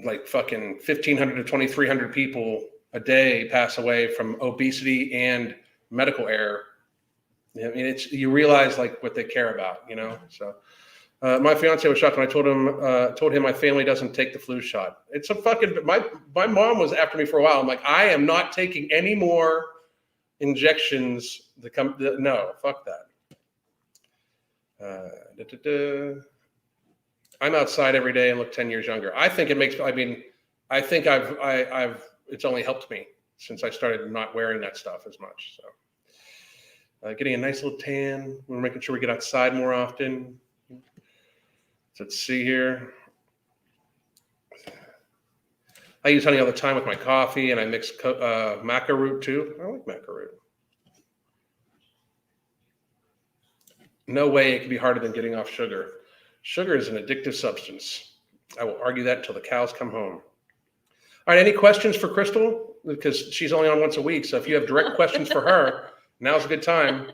like, fucking 1,500 to 2,300 people a day pass away from obesity and medical error. I mean, you realize, like, what they care about, So my fiance was shocked when I told him my family doesn't take the flu shot. It's a fucking, my mom was after me for a while. I'm like, I am not taking any more injections no, fuck that. I'm outside every day and look 10 years younger. I think it's only helped me since I started not wearing that stuff as much. So getting a nice little tan. We're making sure we get outside more often. So let's see here. I use honey all the time with my coffee, and I mix maca root too. I like maca root. No way it can be harder than getting off sugar. Sugar is an addictive substance. I will argue that until the cows come home. All right, any questions for Crystal? Because she's only on once a week, so if you have direct questions for her, now's a good time.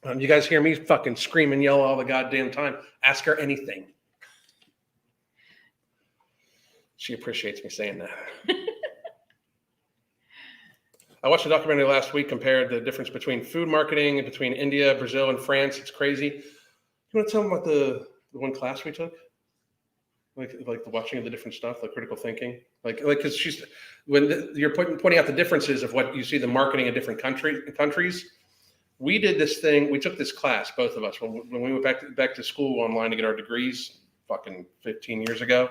You guys hear me fucking scream and yell all the goddamn time. Ask her anything. She appreciates me saying that. I watched a documentary last week, compared the difference between food marketing and between India, Brazil, and France. It's crazy. You want to tell them about the one class we took? Like the watching of the different stuff, like critical thinking, like because you're pointing out the differences of what you see the marketing in different countries. We did this thing. We took this class, both of us, when we went back to school online to get our degrees, fucking 15 years ago.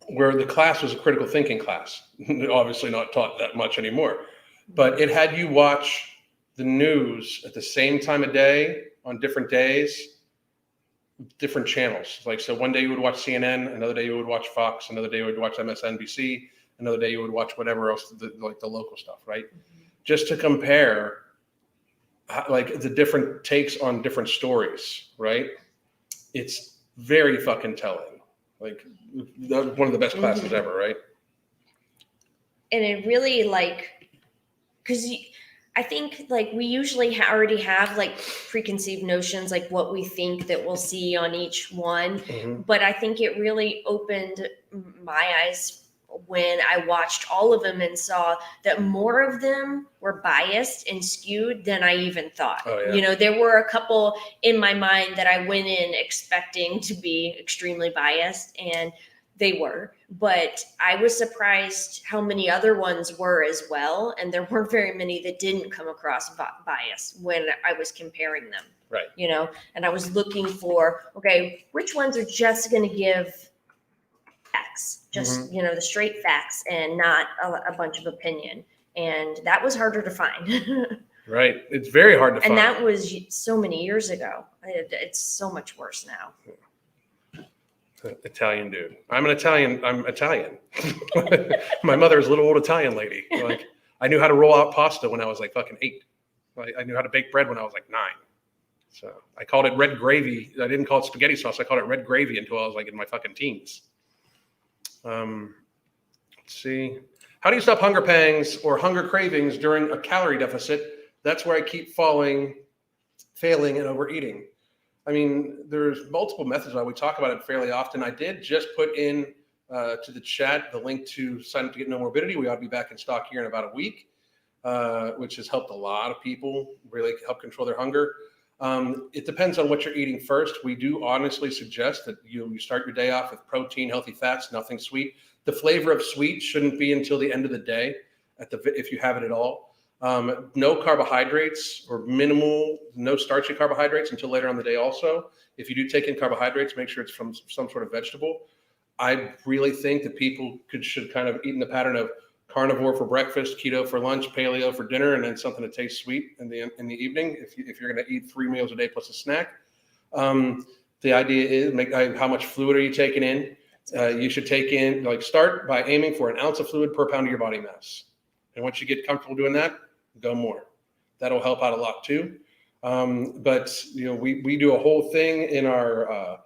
Where the class was a critical thinking class, obviously not taught that much anymore, but it had you watch the news at the same time of day on different days, different channels. Like, so one day you would watch CNN, another day you would watch Fox, another day you would watch MSNBC, another day you would watch whatever else, like the local stuff, right? Just to compare, like, the different takes on different stories, right? It's very fucking telling. Like, one of the best classes ever, right? And it really, like, because I think, like, we usually already have, like, preconceived notions, like what we think that we'll see on each one. But I think it really opened my eyes when I watched all of them and saw that more of them were biased and skewed than I even thought. Oh, yeah. There were a couple in my mind that I went in expecting to be extremely biased, and They were, but I was surprised how many other ones were as well. And there weren't very many that didn't come across bias when I was comparing them. Right. You know, and I was looking for, okay, which ones are just going to give facts, just, you know, the straight facts and not a bunch of opinion. And that was harder to find. Right. It's very hard to find. And that was so many years ago. It's so much worse now. Italian dude. I'm Italian. My mother's a little old Italian lady. Like, I knew how to roll out pasta when I was like fucking 8. I knew how to bake bread when I was like 9. So I called it red gravy. I didn't call it spaghetti sauce. I called it red gravy until I was like in my fucking teens. Let's see. How do you stop hunger pangs or hunger cravings during a calorie deficit? That's where I keep failing and overeating. I mean, there's multiple methods. We talk about it fairly often. I did just put in to the chat the link to sign up to get No Morbidity. We ought to be back in stock here in about a week, which has helped a lot of people really help control their hunger. It depends on what you're eating first. We do honestly suggest that you start your day off with protein, healthy fats, nothing sweet. The flavor of sweet shouldn't be until the end of the day, if you have it at all. No carbohydrates or no starchy carbohydrates until later on the day also. If you do take in carbohydrates, make sure it's from some sort of vegetable. I really think that people should kind of eat in the pattern of carnivore for breakfast, keto for lunch, paleo for dinner, and then something that tastes sweet in the evening. If you're going to eat 3 meals a day plus a snack, the idea is how much fluid are you taking in? You should take in, start by aiming for 1 ounce of fluid per pound of your body mass. And once you get comfortable doing that, go more. That'll help out a lot too. But we do a whole thing in our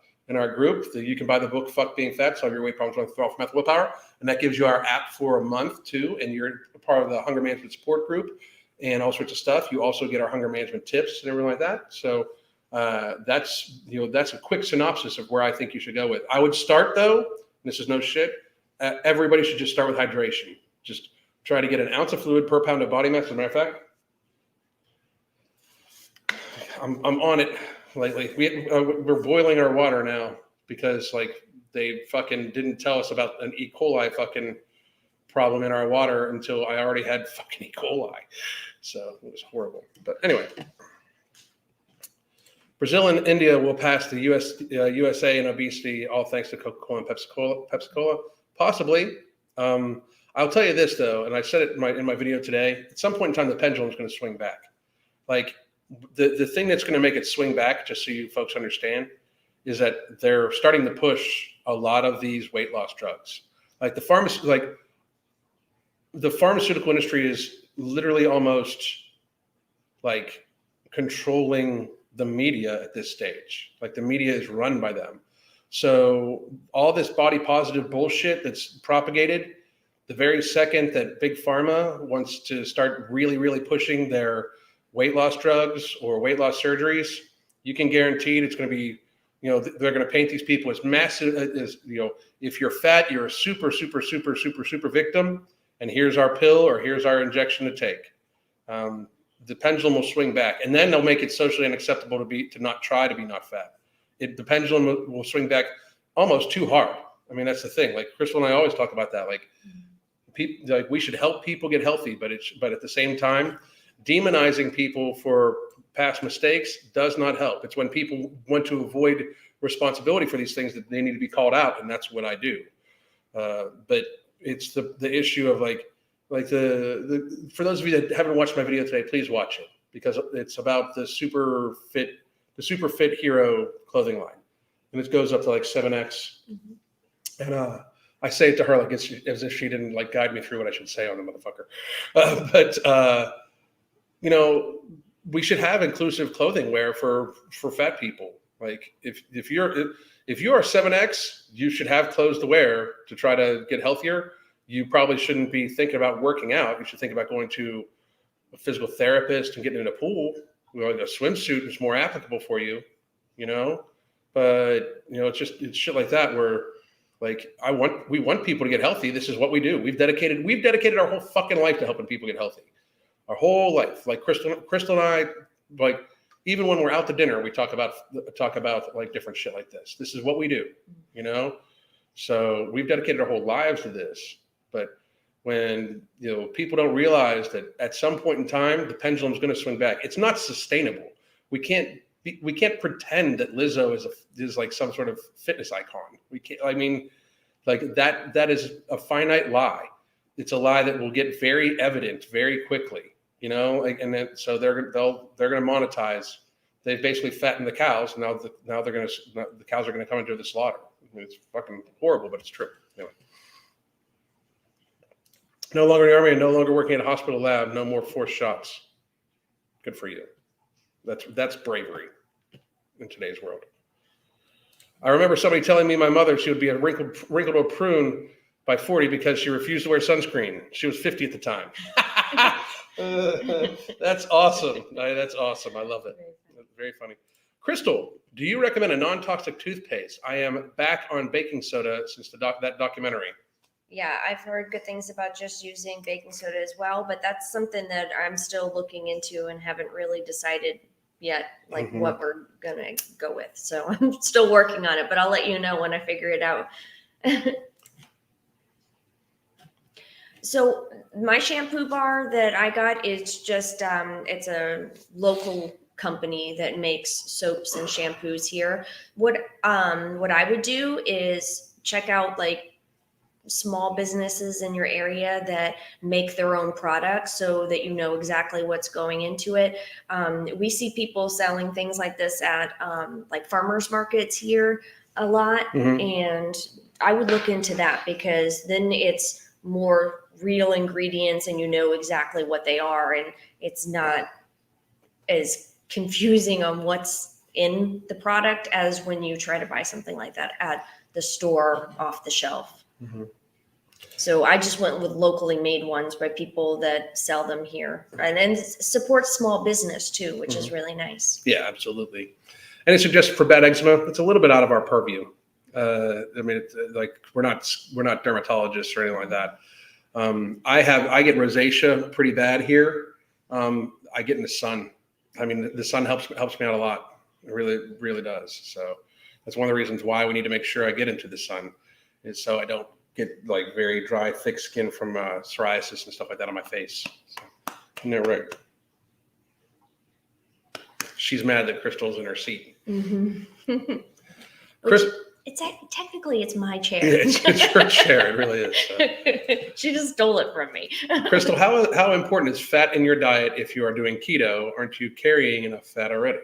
group that you can buy the book "Fuck Being Fat: Solve Your Weight Problems with Off Meth Willpower," and that gives you our app for a month too. And you're a part of the hunger management support group and all sorts of stuff. You also get our hunger management tips and everything like that. So that's a quick synopsis of where I think you should go with. I would start though. And this is no shit. Everybody should just start with hydration. Just try to get 1 ounce of fluid per pound of body mass. As a matter of fact, I'm on it lately. We're boiling our water now because they fucking didn't tell us about an E. coli fucking problem in our water until I already had fucking E. coli. So it was horrible. But anyway, Brazil and India will pass the USA in obesity, all thanks to Coca-Cola and Pepsi-Cola. Possibly. I'll tell you this though, and I said it in my video today. At some point in time, the pendulum is going to swing back. Like the thing that's going to make it swing back, just so you folks understand, is that they're starting to push a lot of these weight loss drugs. Like the pharmaceutical industry is literally almost like controlling the media at this stage. Like the media is run by them. So all this body positive bullshit that's propagated, the very second that Big Pharma wants to start really, really pushing their weight loss drugs or weight loss surgeries, you can guarantee it's going to be, they're going to paint these people as massive, as, if you're fat, you're a super, super, super, super, super victim. And here's our pill or here's our injection to take. The pendulum will swing back, and then they'll make it socially unacceptable to not try to be not fat. The pendulum will swing back almost too hard. I mean, that's the thing. Like Crystal and I always talk about that. We should help people get healthy, but at the same time, demonizing people for past mistakes does not help. It's when people want to avoid responsibility for these things that they need to be called out, and that's what I do. But it's the issue of for those of you that haven't watched my video today, please watch it because it's about the super fit hero clothing line, and it goes up to 7X. Mm-hmm. And I say it to her as if she didn't guide me through what I should say on the motherfucker. But we should have inclusive clothing wear for fat people. Like if you're a 7X, you should have clothes to wear to try to get healthier. You probably shouldn't be thinking about working out. You should think about going to a physical therapist and getting in a pool. A swimsuit is more applicable for you, But it's shit like that where we want people to get healthy. This is what we do. We've dedicated our whole fucking life to helping people get healthy. Our whole life. Like Crystal and I, even when we're out to dinner, we talk about different shit like this. This is what we do, So we've dedicated our whole lives to this. But when people don't realize that at some point in time the pendulum's going to swing back, it's not sustainable. We can't pretend that Lizzo is like some sort of fitness icon. We can't. I mean, like that is a finite lie. It's a lie that will get very evident very quickly. And then so they're going to monetize. They've basically fattened the cows. Now the cows are going to come into the slaughter. I mean, it's fucking horrible, but it's true. Anyway. No longer in the Army and no longer working at a hospital lab. No more forced shots. Good for you. That's bravery in today's world. I remember somebody telling me my mother she would be a wrinkled old prune by 40 because she refused to wear sunscreen. She was 50 at the time. That's awesome. That's awesome. I love it. Very funny. Crystal, do you recommend a non-toxic toothpaste? I am back on baking soda since that documentary. Yeah, I've heard good things about just using baking soda as well, but that's something that I'm still looking into and haven't really decided yet, like what we're gonna go with. So I'm still working on it, but I'll let you know when I figure it out. So my shampoo bar that I got is just, it's a local company that makes soaps and shampoos here. What I would do is check out like small businesses in your area that make their own products so that you know exactly what's going into it. We see people selling things like this at like farmers markets here a lot. And I would look into that because then it's more real ingredients and you know exactly what they are, and it's not as confusing on what's in the product as when you try to buy something like that at the store off the shelf. So I just went with locally made ones by people that sell them here, and then support small business too, which is really nice. Yeah, absolutely. And it's just for bad eczema. It's a little bit out of our purview. I mean, it's like we're not dermatologists or anything like that. I get rosacea pretty bad here. I get in the sun. I mean, the sun helps me out a lot. It really, really does. So that's one of the reasons why we need to make sure I get into the sun, is so I don't get like very dry, thick skin from psoriasis and stuff like that on my face. So, no, right. She's mad that Crystal's in her seat. Technically, it's my chair. Yeah, it's her chair. It really is. So. She just stole it from me. Crystal, how important is fat in your diet if you are doing keto? Aren't you carrying enough fat already?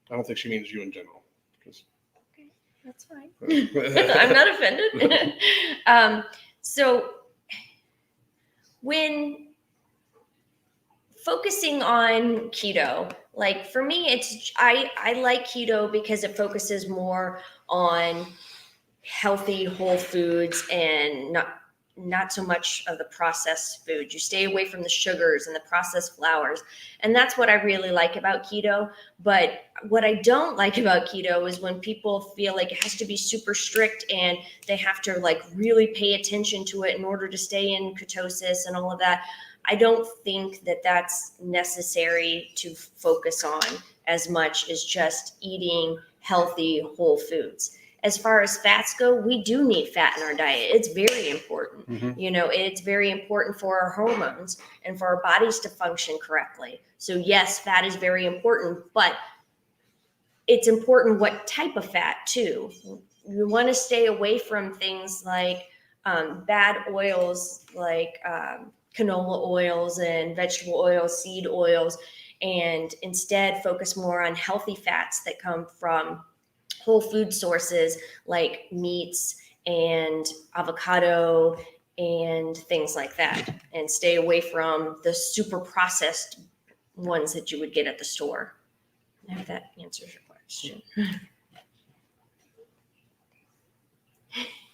I don't think she means you in general. Okay, that's fine. I'm not offended. So when focusing on keto, like for me, I like keto because it focuses more on healthy whole foods and not so much of the processed food. You stay away from the sugars and the processed flours. And that's what I really like about keto. But what I don't like about keto is when people feel like it has to be super strict and they have to like really pay attention to it in order to stay in ketosis and all of that. I don't think that that's necessary to focus on as much as just eating healthy whole foods. As far as fats go, we do need fat in our diet. It's very important. It's very important for our hormones and for our bodies to function correctly. So yes, fat is very important, but it's important what type of fat too. You want to stay away from things like bad oils, like canola oils and vegetable oils, seed oils, and instead focus more on healthy fats that come from whole food sources like meats and avocado and things like that, and stay away from the super processed ones that you would get at the store. I hope that answers your question.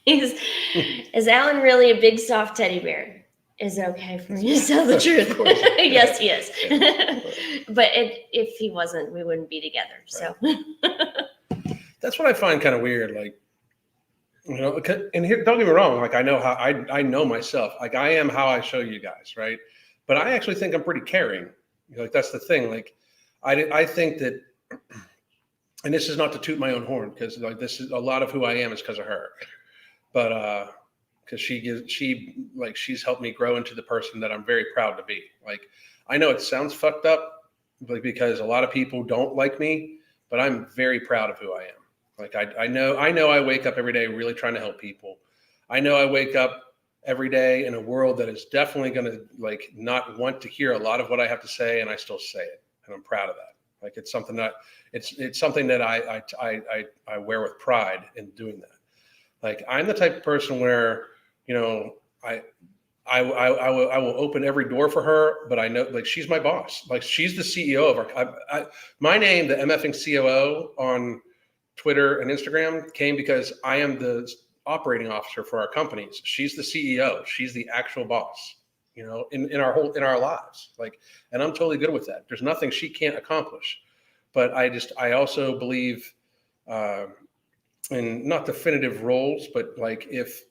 Is Alan really a big soft teddy bear? Is it okay for me to tell the truth? Yes, he is. But if he wasn't, we wouldn't be together. So. That's what I find kind of weird. Like, and here, don't get me wrong. Like, I know how I know myself. Like, I am how I show you guys, right? But I actually think I'm pretty caring. Like, that's the thing. Like, I think that, and this is not to toot my own horn, because like this is a lot of who I am is because of her. but because she's helped me grow into the person that I'm very proud to be. Like, I know it sounds fucked up, like, because a lot of people don't like me, but I'm very proud of who I am. Like, I know I wake up every day really trying to help people. I know I wake up every day in a world that is definitely going to like not want to hear a lot of what I have to say, and I still say it, and I'm proud of that. Like, it's something that it's something that I wear with pride in doing that. Like, I'm the type of person where, you know, I will open every door for her, but I know, like, she's my boss. Like, she's the CEO of our. My name, the MFing COO on Twitter and Instagram, came because I am the operating officer for our companies. She's the CEO. She's the actual boss. You know, in our lives. Like, and I'm totally good with that. There's nothing she can't accomplish. But I also believe in not definitive roles, but like if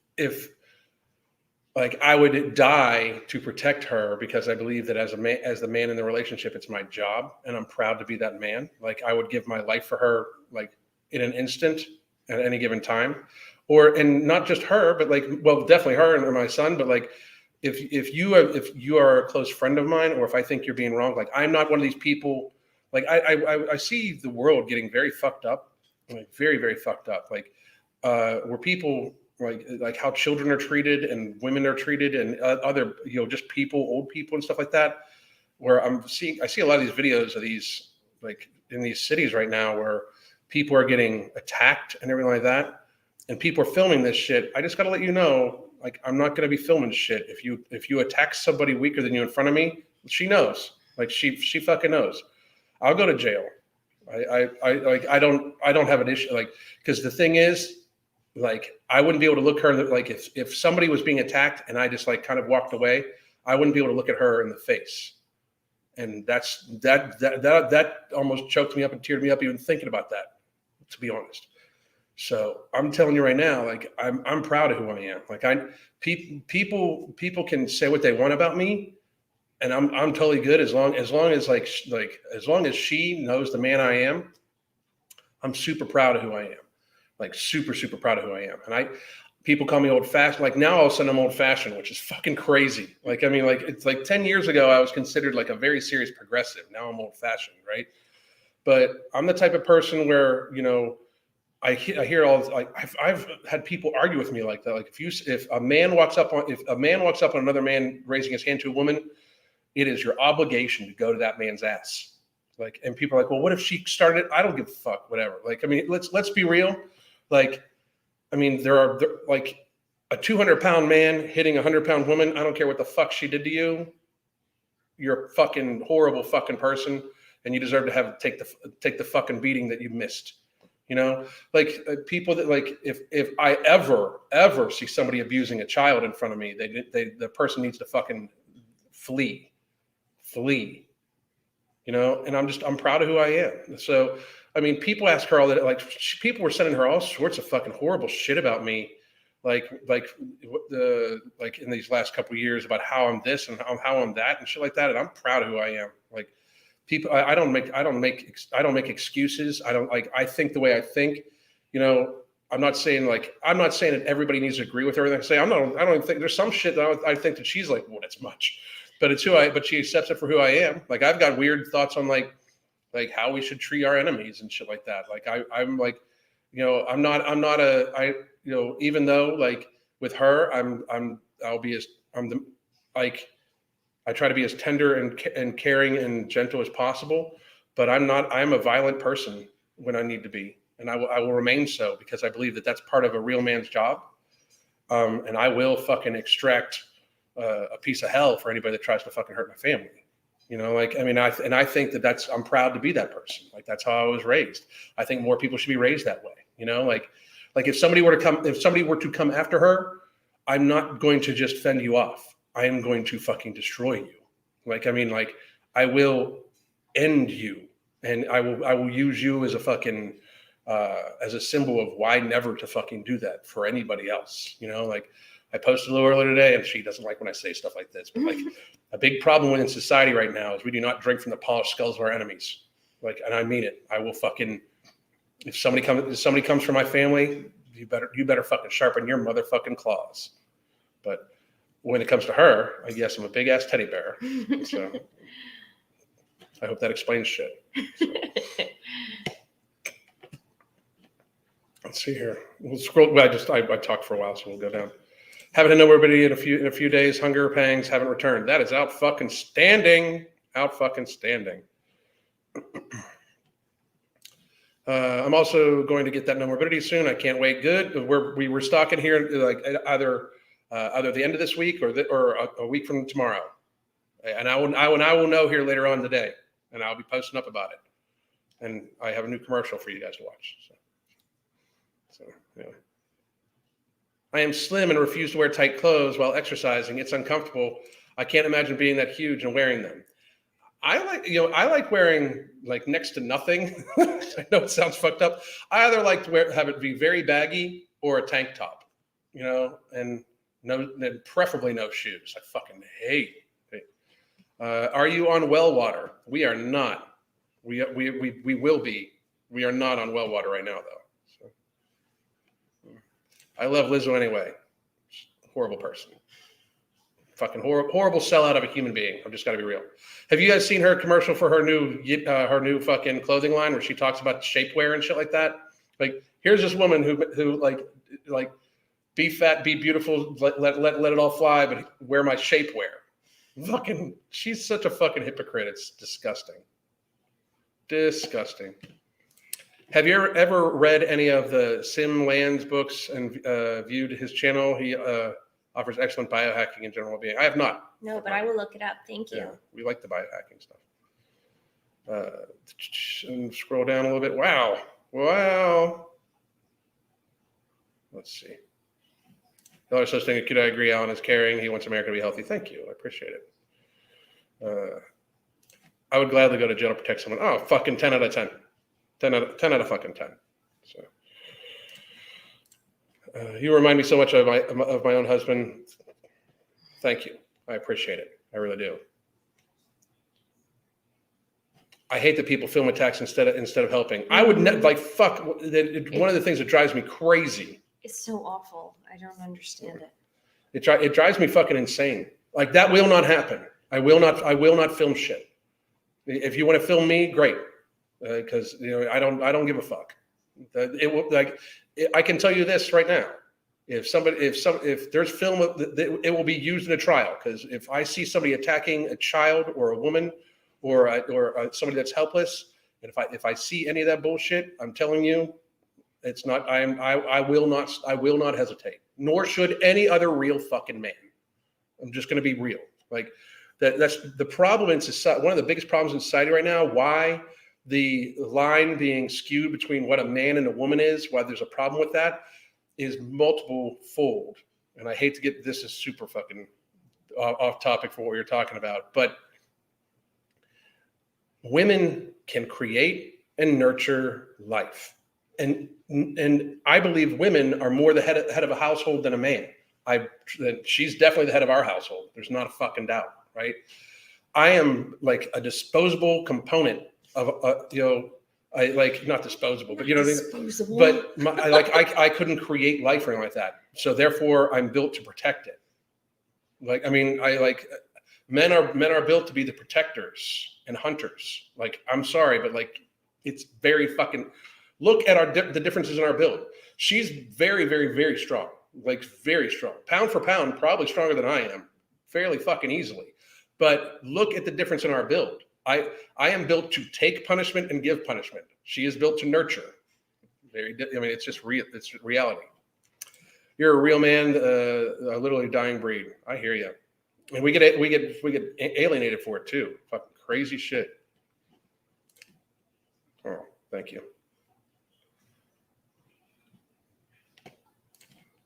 like I would die to protect her, because I believe that as the man in the relationship, it's my job, and I'm proud to be that man. Like, I would give my life for her, like, in an instant at any given time, and not just her, but like, well, definitely her and my son, but like, if you are a close friend of mine, or if I think you're being wrong, like, I'm not one of these people. Like, I see the world getting very fucked up, like very, very fucked up, like where people like how children are treated and women are treated, and other, you know, just people, old people and stuff like that. Where I see a lot of these videos of these, like, in these cities right now, where people are getting attacked and everything like that, and people are filming this shit. I just got to let you know, like, I'm not going to be filming shit. If you attack somebody weaker than you in front of me, she knows. Like, she fucking knows. I'll go to jail. I don't have an issue, like, because the thing is, like, I wouldn't be able to look her, like, if somebody was being attacked and I just like kind of walked away, I wouldn't be able to look at her in the face. And that almost choked me up and teared me up even thinking about that, to be honest. So I'm telling you right now, like, I'm proud of who I am. Like, people can say what they want about me, and I'm totally good as long as as long as she knows the man I am. I'm super proud of who I am. Like, super, super proud of who I am. And people call me old fashioned. Like, now all of a sudden I'm old fashioned, which is fucking crazy. Like, I mean, like, it's like 10 years ago, I was considered like a very serious progressive. Now I'm old fashioned. Right. But I'm the type of person where, you know, I hear all this, like, I've had people argue with me like that. Like, if a man walks up on another man raising his hand to a woman, it is your obligation to go to that man's ass. Like, and people are like, well, what if she started? I don't give a fuck, whatever. Like, I mean, let's be real. Like, I mean, there like a 200-pound man hitting a 100-pound woman. I don't care what the fuck she did to you. You're a fucking horrible fucking person, and you deserve to take the fucking beating that you missed. You know, like, people that, like, if I ever see somebody abusing a child in front of me, the person needs to fucking flee. You know, and I'm proud of who I am. So, I mean, people ask her all that, like, people were sending her all sorts of fucking horrible shit about me, like in these last couple of years, about how I'm this and how I'm that and shit like that. And I'm proud of who I am. Like, people, I don't make excuses. I think the way I think. You know, I'm not saying that everybody needs to agree with everything I say. I don't even think there's some shit that I think that she's like, well, that's much. But but she accepts it for who I am. Like, I've got weird thoughts on like how we should treat our enemies and shit like that. Like, I'm like, you know, I'm not you know, even though, like, with her, I try to be as tender and caring and gentle as possible, but I'm a violent person when I need to be. And I will remain so, because I believe that that's part of a real man's job. And I will fucking extract a piece of hell for anybody that tries to fucking hurt my family. You know, like, I mean, I think that I'm proud to be that person. Like, that's how I was raised. I think more people should be raised that way. You know, like if somebody were to come after her, I'm not going to just fend you off. I am going to fucking destroy you. Like, I mean, like, I will end you, and I will use you as a fucking as a symbol of why never to fucking do that for anybody else. You know, like, I posted a little earlier today, and she doesn't like when I say stuff like this, but like, a big problem in society right now is we do not drink from the polished skulls of our enemies. Like, and I mean it. I will fucking, if somebody comes from my family, you better fucking sharpen your motherfucking claws. But when it comes to her, I guess I'm a big ass teddy bear. So I hope that explains shit. So. Let's see here. We'll scroll. Well, I talked for a while, so we'll go down. Haven't had nobody in a few days. Hunger pangs haven't returned. That is out fucking standing. Out fucking standing. I'm also going to get that no morbidity soon. I can't wait. Good. We were stocking here like either the end of this week or a week from tomorrow, and I will know here later on today, and I'll be posting up about it. And I have a new commercial for you guys to watch. So yeah. I am slim and refuse to wear tight clothes while exercising. It's uncomfortable. I can't imagine being that huge and wearing them. I like wearing like next to nothing. I know it sounds fucked up. I either like to have it be very baggy or a tank top, and preferably no shoes. I fucking hate it. Are you on well water? We are not. We will be. We are not on well water right now though. So. I love Lizzo anyway. Horrible person. Fucking horrible sellout of a human being. I've just got to be real. Have you guys seen her commercial for her new fucking clothing line where she talks about shapewear and shit like that? Like, here's this woman who like be fat, be beautiful, let it all fly, but wear my shapewear. Fucking, she's such a fucking hypocrite. It's disgusting. Disgusting. Have you ever read any of the Sim Land's books and viewed his channel? He offers excellent biohacking and general well-being. I have not. No, but I will look it up. Thank you. Yeah, we like the biohacking stuff. And scroll down a little bit. Wow. Let's see. The other such thing, could I agree? Alan is caring. He wants America to be healthy. Thank you. I appreciate it. I would gladly go to jail to protect someone. Oh, fucking 10 out of 10. 10 out of fucking 10. So. You remind me so much of my own husband. Thank you. I appreciate it. I really do. I hate that people film attacks instead of helping. I would fuck. One of the things that drives me crazy. It's so awful. I don't understand it. It drives me fucking insane. Like, that will not happen. I will not film shit. If you want to film me, great. Because I don't give a fuck. It will, like, I can tell you this right now. If there's film, it will be used in a trial. Because if I see somebody attacking a child or a woman or somebody that's helpless, and if I see any of that bullshit, I'm telling you, it's not. I will not hesitate. Nor should any other real fucking man. I'm just going to be real. Like that's the problem in society. One of the biggest problems in society right now. Why the line being skewed between what a man and a woman is, why there's a problem with that, is multiple fold. And I hate to get this is super fucking off topic for what you're talking about, but women can create and nurture life. And I believe women are more the head of a household than a man. She's definitely the head of our household. There's not a fucking doubt, right? I am like a disposable component of I like not disposable, but you know what I mean. But I couldn't create life or anything like that. So therefore, I'm built to protect it. Like, I mean, men are built to be the protectors and hunters. Like, I'm sorry, but like, it's very fucking. Look at the differences in our build. She's very, very, very strong. Like, very strong. Pound for pound, probably stronger than I am, fairly fucking easily. But look at the difference in our build. I am built to take punishment and give punishment. She is built to nurture. It's just real. It's reality. You're a real man, a literally dying breed. I hear you. And we get alienated for it too. Fucking crazy shit. Oh, thank you.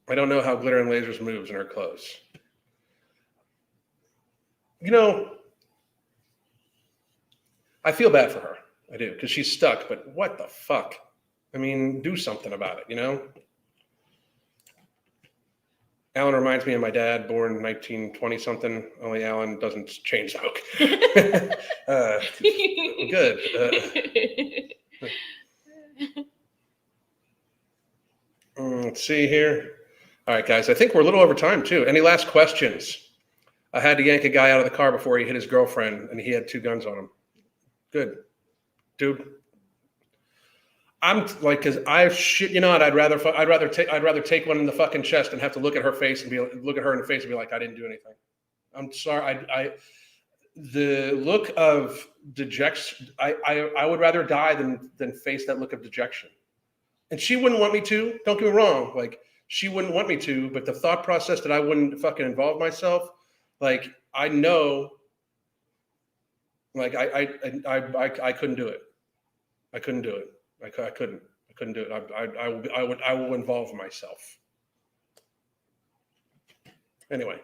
I don't know how glitter and lasers moves in her clothes. I feel bad for her. I do, because she's stuck, but what the fuck? I mean, do something about it, Alan reminds me of my dad, born 1920-something, only Alan doesn't change smoke. Good. Let's see here. All right, guys. I think we're a little over time too. Any last questions? I had to yank a guy out of the car before he hit his girlfriend, and he had 2 guns on him. Good, dude. I'm like, cause I shit you not, I'd rather take one in the fucking chest and have to look at her face and look at her in the face and be like, I didn't do anything. I'm sorry. The look of dejection. I would rather die than face that look of dejection. And she wouldn't want me to. Don't get me wrong. Like, she wouldn't want me to, but the thought process that I wouldn't fucking involve myself, like, I know, like, I couldn't do it. I couldn't do it. I couldn't do it. I will involve myself. Anyway,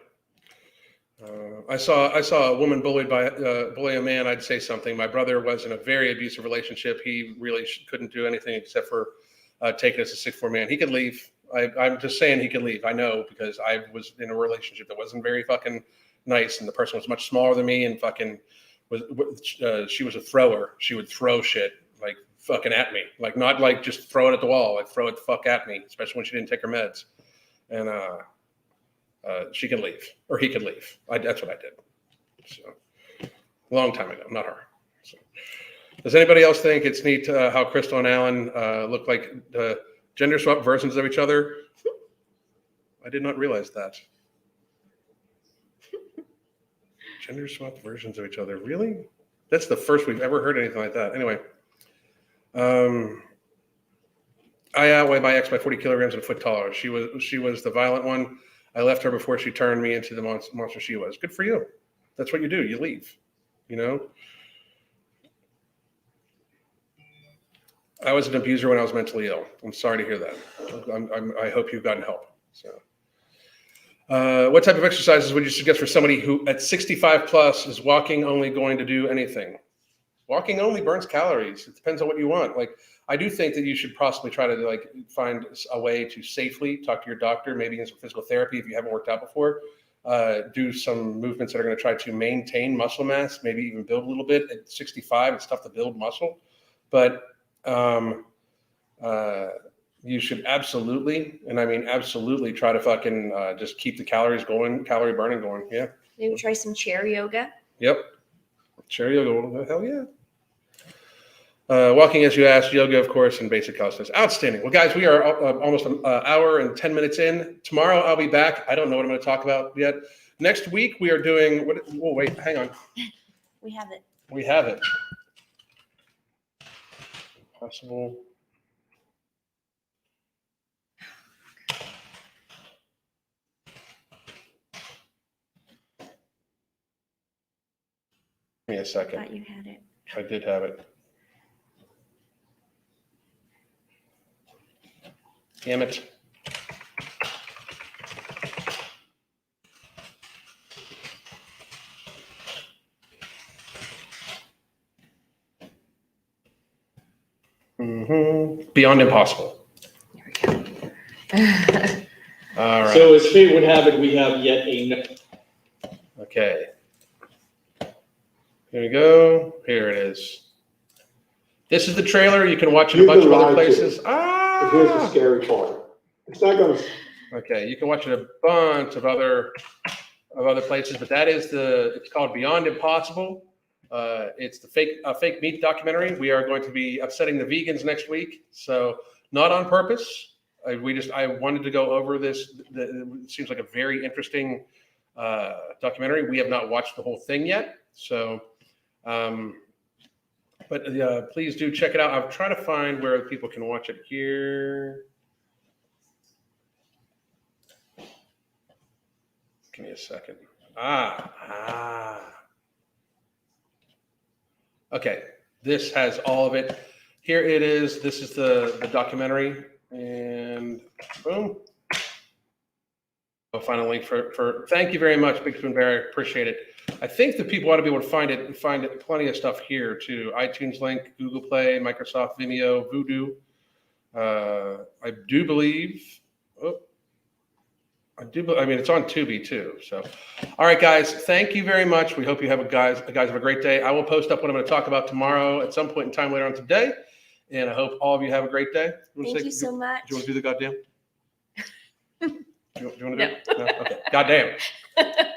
I saw a woman bully a man. I'd say something. My brother was in a very abusive relationship. He really couldn't do anything except for take it as a 6'4" man. He could leave. I'm just saying he could leave. I know, because I was in a relationship that wasn't very fucking nice, and the person was much smaller than me, and fucking she was a thrower. She would throw shit like fucking at me, like not like just throw it at the wall, like throw it the fuck at me, especially when she didn't take her meds. And she can leave, or he could leave. That's what I did. So a long time ago, not her. So, does anybody else think it's neat how Crystal and Alan look like gender swap versions of each other? I did not realize that. Gender swap versions of each other. Really? That's the first we've ever heard anything like that. Anyway. I outweigh my ex by 40 kilograms and a foot taller. She was the violent one. I left her before she turned me into the monster she was. Good for you. That's what you do. You leave. You know? I was an abuser when I was mentally ill. I'm sorry to hear that. I hope you've gotten help. So, what type of exercises would you suggest for somebody who at 65 plus is walking only going to do anything? Walking only burns calories. It depends on what you want. Like, I do think that you should possibly try to like find a way to safely talk to your doctor, maybe in some physical therapy if you haven't worked out before. Do some movements that are going to try to maintain muscle mass, maybe even build a little bit. At 65, it's tough to build muscle, but you should absolutely, and I mean absolutely, try to fucking just keep the calories going, calorie burning going. Yeah. Maybe try some chair yoga. Yep. Chair yoga. Hell yeah. Walking, as you asked, yoga, of course, and basic calisthenics. Outstanding. Well, guys, we are almost an hour and 10 minutes in. Tomorrow, I'll be back. I don't know what I'm going to talk about yet. Next week, we are doing what? Oh, wait, hang on. We have it. We have it. Possible. Give me a second. I thought you had it. I did have it. Damn it. Beyond impossible. There we go. All right. So as fate would have it, we have yet a... Okay. Here we go. Here it is. This is the trailer. You can watch it a bunch of other places. But here's the scary part. It's not going to... Okay, you can watch it a bunch of other places, but that is it's called Beyond Impossible. It's the fake meat documentary. We are going to be upsetting the vegans next week, so not on purpose. I wanted to go over this. It seems like a very interesting documentary. We have not watched the whole thing yet, so but please do check it out. I'm trying to find where people can watch it here. Give me a second. Okay, this has all of it. Here it is. This is the documentary, and boom. I'll find a link for. Thank you very much, Big Spoon Bear. I appreciate it. I think that people ought to be able to find it. Find plenty of stuff here too. iTunes link, Google Play, Microsoft Vimeo, Vudu. I do believe. I mean, it's on Tubi too. So, all right, guys, thank you very much. We hope you have guys have a great day. I will post up what I'm going to talk about tomorrow at some point in time later on today. And I hope all of you have a great day. Thank you so much. Do you want to do the goddamn? Do you want to do it? No? Okay. God damn.